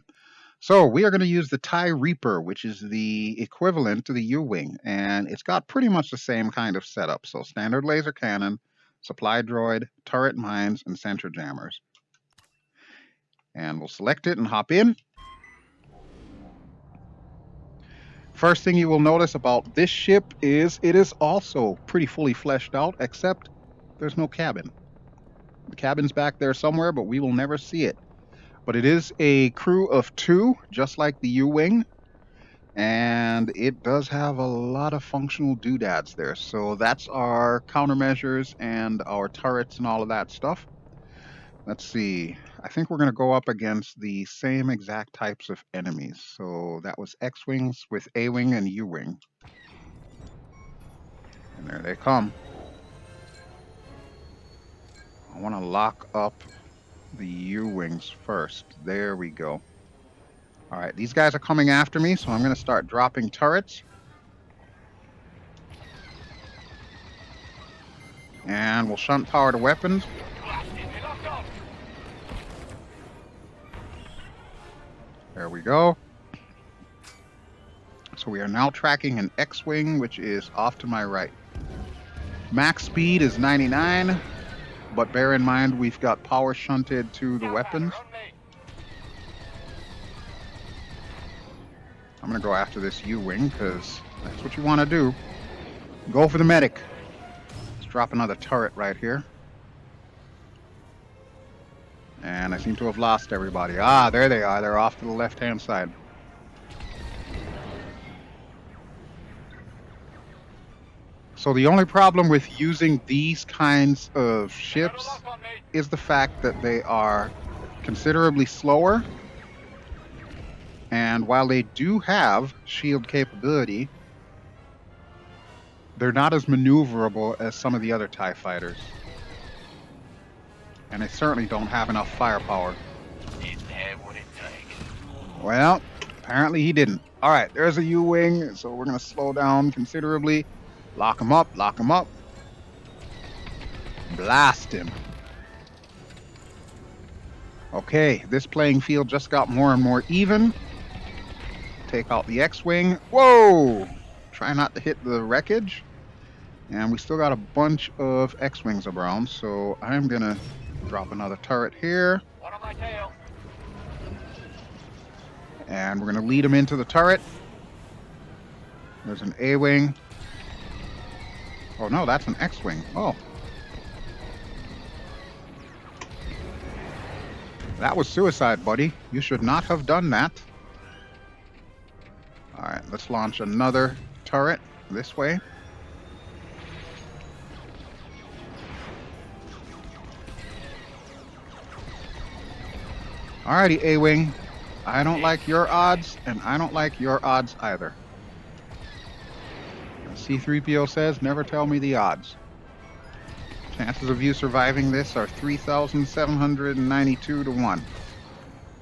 so we are going to use the TIE Reaper, which is the equivalent to the U-Wing, and it's got pretty much the same kind of setup. So standard laser cannon, supply droid, turret mines, and center jammers. And we'll select it and hop in. First thing you will notice about this ship is it is also pretty fully fleshed out, except there's no cabin. The cabin's back there somewhere, but we will never see it. But it is a crew of 2, just like the U-Wing, and it does have a lot of functional doodads there. So that's our countermeasures and our turrets and all of that stuff. Let's see. I think we're going to go up against the same exact types of enemies. So that was X-Wings with A-Wing and U-Wing. And there they come. I want to lock up the U-Wings first. There we go. All right, these guys are coming after me, so I'm going to start dropping turrets. And we'll shunt power to weapons. There we go. So we are now tracking an X-Wing, which is off to my right. Max speed is 99, but bear in mind we've got power shunted to the weapons. I'm going to go after this U-Wing because that's what you want to do. Go for the medic. Let's drop another turret right here. And I seem to have lost everybody. Ah, there they are. They're off to the left-hand side. So the only problem with using these kinds of ships is the fact that they are considerably slower. And while they do have shield capability, they're not as maneuverable as some of the other TIE fighters. And they certainly don't have enough firepower. Well, apparently he didn't. All right, there's a U-Wing, so we're going to slow down considerably. Lock him up, lock him up. Blast him. Okay, this playing field just got more and more even. Take out the X-Wing. Whoa! Try not to hit the wreckage. And we still got a bunch of X-Wings around, so I'm going to drop another turret here. One on my tail. And we're going to lead him into the turret. There's an A-Wing. Oh, no, that's an X-Wing. Oh. That was suicide, buddy. You should not have done that. All right, let's launch another turret this way. Alrighty, A-Wing. I don't like your odds, and I don't like your odds either. C-3PO says, never tell me the odds. Chances of you surviving this are 3,792 to 1.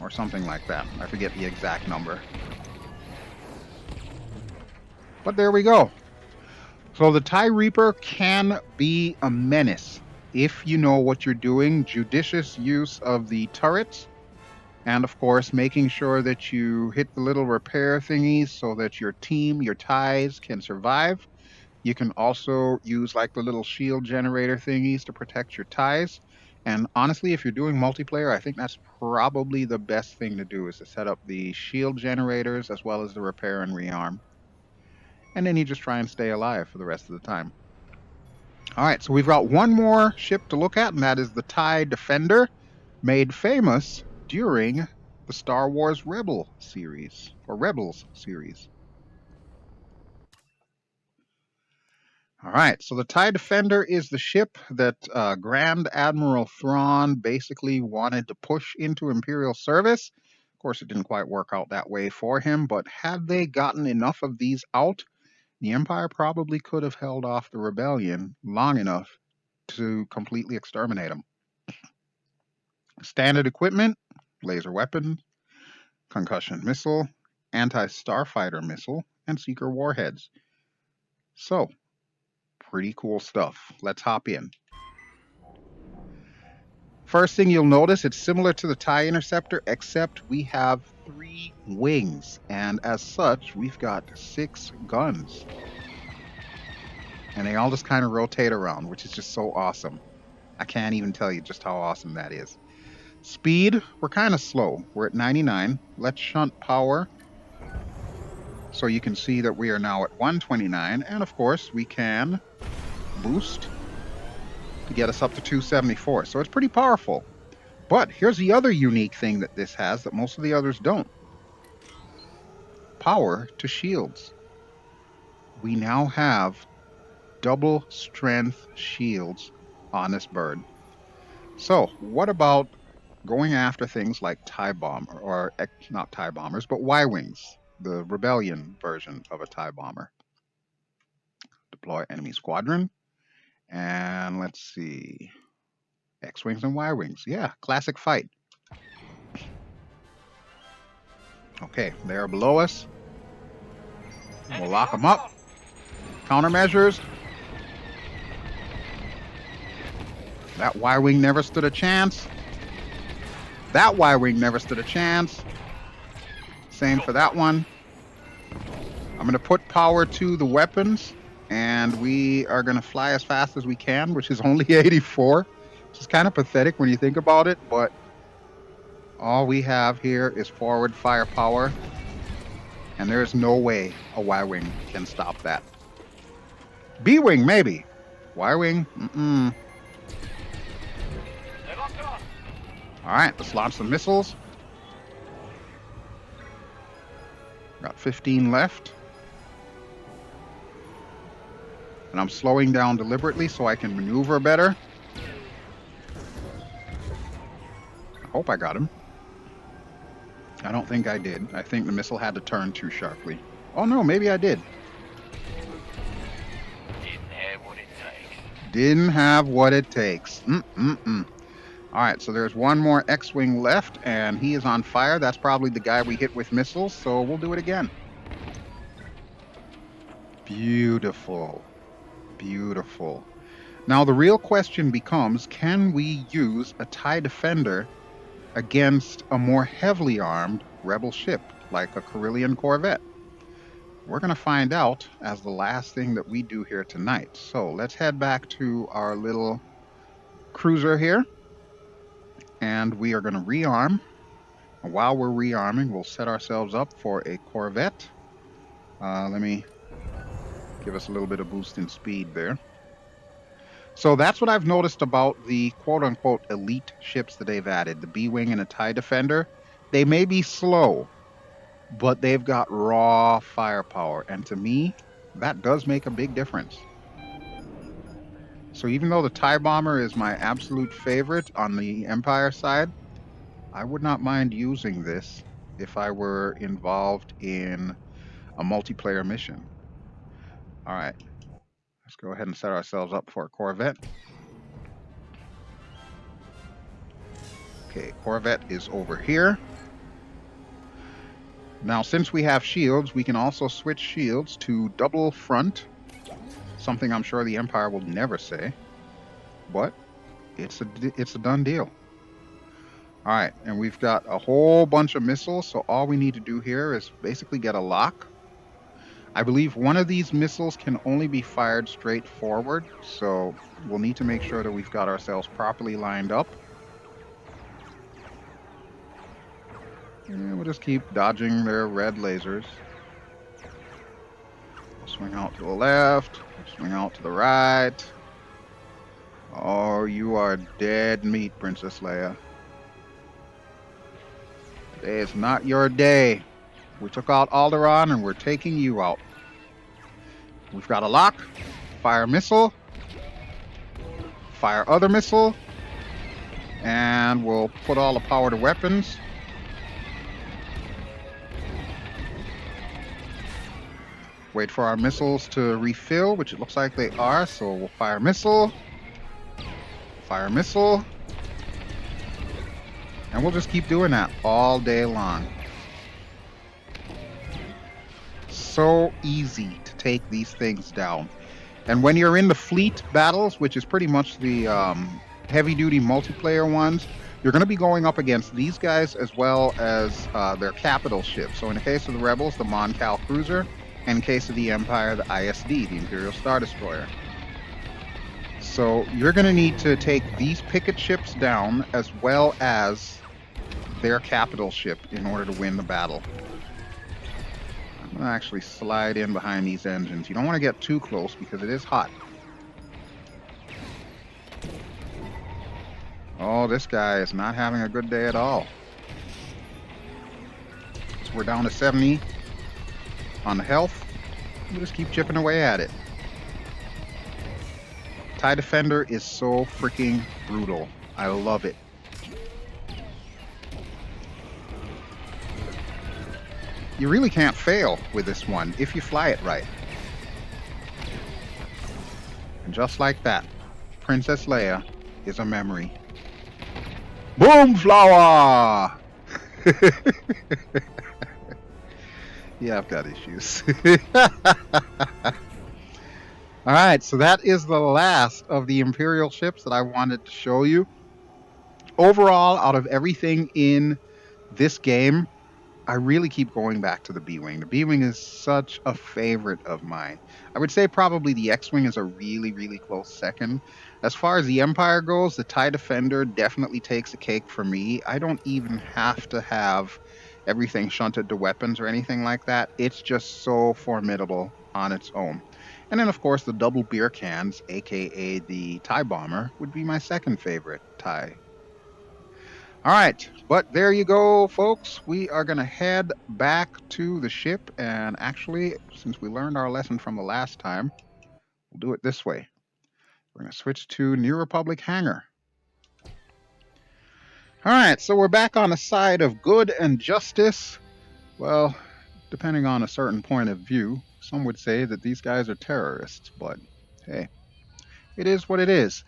Or something like that. I forget the exact number. But there we go. So the TIE Reaper can be a menace if you know what you're doing. Judicious use of the turrets. And of course, making sure that you hit the little repair thingies so that your team, your TIEs, can survive. You can also use like the little shield generator thingies to protect your TIEs. And honestly, if you're doing multiplayer, I think that's probably the best thing to do is to set up the shield generators as well as the repair and rearm. And then you just try and stay alive for the rest of the time. All right, so we've got one more ship to look at, and that is the TIE Defender, made famous during the Star Wars Rebels series. All right, so the TIE Defender is the ship that Grand Admiral Thrawn basically wanted to push into Imperial service. Of course, it didn't quite work out that way for him, but had they gotten enough of these out, the Empire probably could have held off the rebellion long enough to completely exterminate them. Standard equipment, laser weapon, concussion missile, anti-starfighter missile, and seeker warheads. So, pretty cool stuff. Let's hop in. First thing you'll notice, it's similar to the TIE Interceptor, except we have 3 wings, and as such, we've got 6 guns. And they all just kind of rotate around, which is just so awesome. I can't even tell you just how awesome that is. Speed, we're kind of slow. We're at 99. Let's shunt power so you can see that we are now at 129. And of course, we can boost to get us up to 274. So it's pretty powerful. But here's the other unique thing that this has that most of the others don't. Power to shields. We now have double strength shields on this bird. So what about going after things like TIE bomber, or not TIE bombers, but Y-wings, the rebellion version of a TIE bomber? Deploy enemy squadron, and let's see, X-wings and Y-wings. Yeah, classic fight. Okay, they are below us. We'll lock them up. Countermeasures. That Y-wing never stood a chance. That Y-wing never stood a chance. Same for that one. I'm going to put power to the weapons, and we are going to fly as fast as we can, which is only 84, which is kind of pathetic when you think about it, but all we have here is forward firepower, and there's no way a Y-wing can stop that. B-wing, maybe. Y-wing, All right, let's launch some missiles. Got 15 left. And I'm slowing down deliberately so I can maneuver better. I hope I got him. I don't think I did. I think the missile had to turn too sharply. Oh no, maybe I did. Didn't have what it takes. Didn't have what it takes. All right, so there's one more X-wing left, and he is on fire. That's probably the guy we hit with missiles, so we'll do it again. Beautiful. Beautiful. Now the real question becomes, can we use a TIE Defender against a more heavily armed rebel ship, like a Corellian corvette? We're going to find out as the last thing that we do here tonight. So let's head back to our little cruiser here, and we are going to rearm. And while we're rearming, we'll set ourselves up for a corvette. Let me give us a little bit of boost in speed there. So that's what I've noticed about the quote-unquote elite ships that they've added, the B-Wing and a TIE Defender. They may be slow, but they've got raw firepower, and to me, that does make a big difference. So even though the TIE Bomber is my absolute favorite on the Empire side, I would not mind using this if I were involved in a multiplayer mission. All right, let's go ahead and set ourselves up for a corvette. Okay, corvette is over here. Now, since we have shields, we can also switch shields to double front, something I'm sure the Empire will never say, but it's a done deal. All right, and we've got a whole bunch of missiles, so all we need to do here is basically get a lock. I believe one of these missiles can only be fired straight forward, so we'll need to make sure that we've got ourselves properly lined up. And we'll just keep dodging their red lasers. We'll swing out to the left, swing out to the right. Oh, you are dead meat, Princess Leia. Today is not your day. We took out Alderaan and we're taking you out. We've got a lock. Fire missile. Fire other missile. And we'll put all the power to weapons. Wait for our missiles to refill, which it looks like they are, so we'll fire missile. Fire missile. And we'll just keep doing that all day long. so easy to take these things down. And when you're in the fleet battles, which is pretty much the heavy duty multiplayer ones, you're going to be going up against these guys as well as their capital ships. So in the case of the Rebels, the Mon Cal cruiser, and in case of the Empire, the ISD, the Imperial Star Destroyer. So you're going to need to take these picket ships down as well as their capital ship in order to win the battle. I'm going to actually slide in behind these engines. You don't want to get too close because it is hot. Oh, this guy is not having a good day at all. So we're down to 70 on the health. We'll just keep chipping away at it. TIE Defender is so freaking brutal. I love it. You really can't fail with this one if you fly it right. And just like that, Princess Leia is a memory. Boomflowah! Yeah, I've got issues. All right, so that is the last of the Imperial ships that I wanted to show you. Overall, out of everything in this game, I really keep going back to the B-Wing. The B-Wing is such a favorite of mine. I would say probably the X-Wing is a really, really close second. As far as the Empire goes, the TIE Defender definitely takes a cake for me. I don't even have to have everything shunted to weapons or anything like that. It's just so formidable on its own. And then, of course, the double beer cans, aka the TIE Bomber, would be my second favorite TIE. All right, but there you go, folks. We are going to head back to the ship. And actually, since we learned our lesson from the last time, we'll do it this way. We're going to switch to New Republic Hangar. All right, so we're back on the side of good and justice. Well, depending on a certain point of view, some would say that these guys are terrorists, but hey, it is what it is.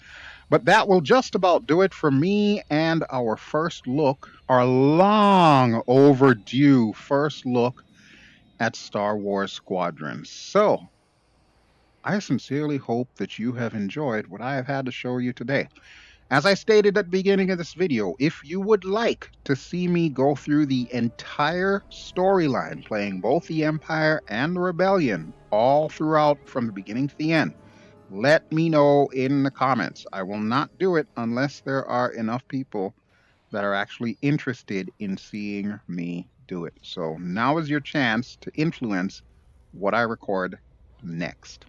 But that will just about do it for me and our first look, our long overdue first look at Star Wars Squadrons. So, I sincerely hope that you have enjoyed what I have had to show you today. As I stated at the beginning of this video, if you would like to see me go through the entire storyline, playing both the Empire and the Rebellion, all throughout from the beginning to the end, let me know in the comments. I will not do it unless there are enough people that are actually interested in seeing me do it. So now is your chance to influence what I record next.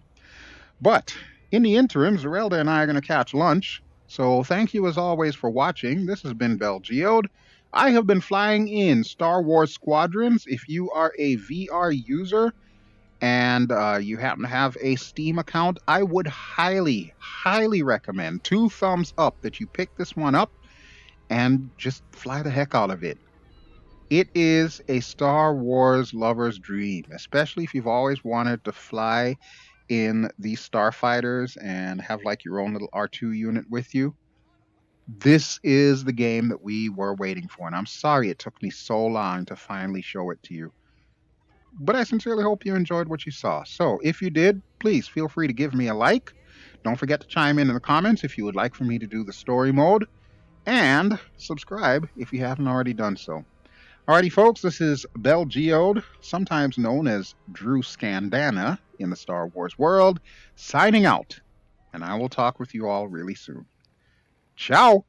But in the interim, Zerelda and I are going to catch lunch. So thank you as always for watching. This has been BelGeode. I have been flying in Star Wars Squadrons. If you are a VR user, and you happen to have a Steam account, I would highly, highly recommend 2 thumbs up that you pick this one up and just fly the heck out of it. It is a Star Wars lover's dream, especially if you've always wanted to fly in these starfighters and have like your own little R2 unit with you. This is the game that we were waiting for, and I'm sorry it took me so long to finally show it to you. But I sincerely hope you enjoyed what you saw. So if you did, please feel free to give me a like. Don't forget to chime in the comments if you would like for me to do the story mode. And subscribe if you haven't already done so. Alrighty, folks, this is BelGeode, sometimes known as Drew Scandana in the Star Wars world, signing out. And I will talk with you all really soon. Ciao!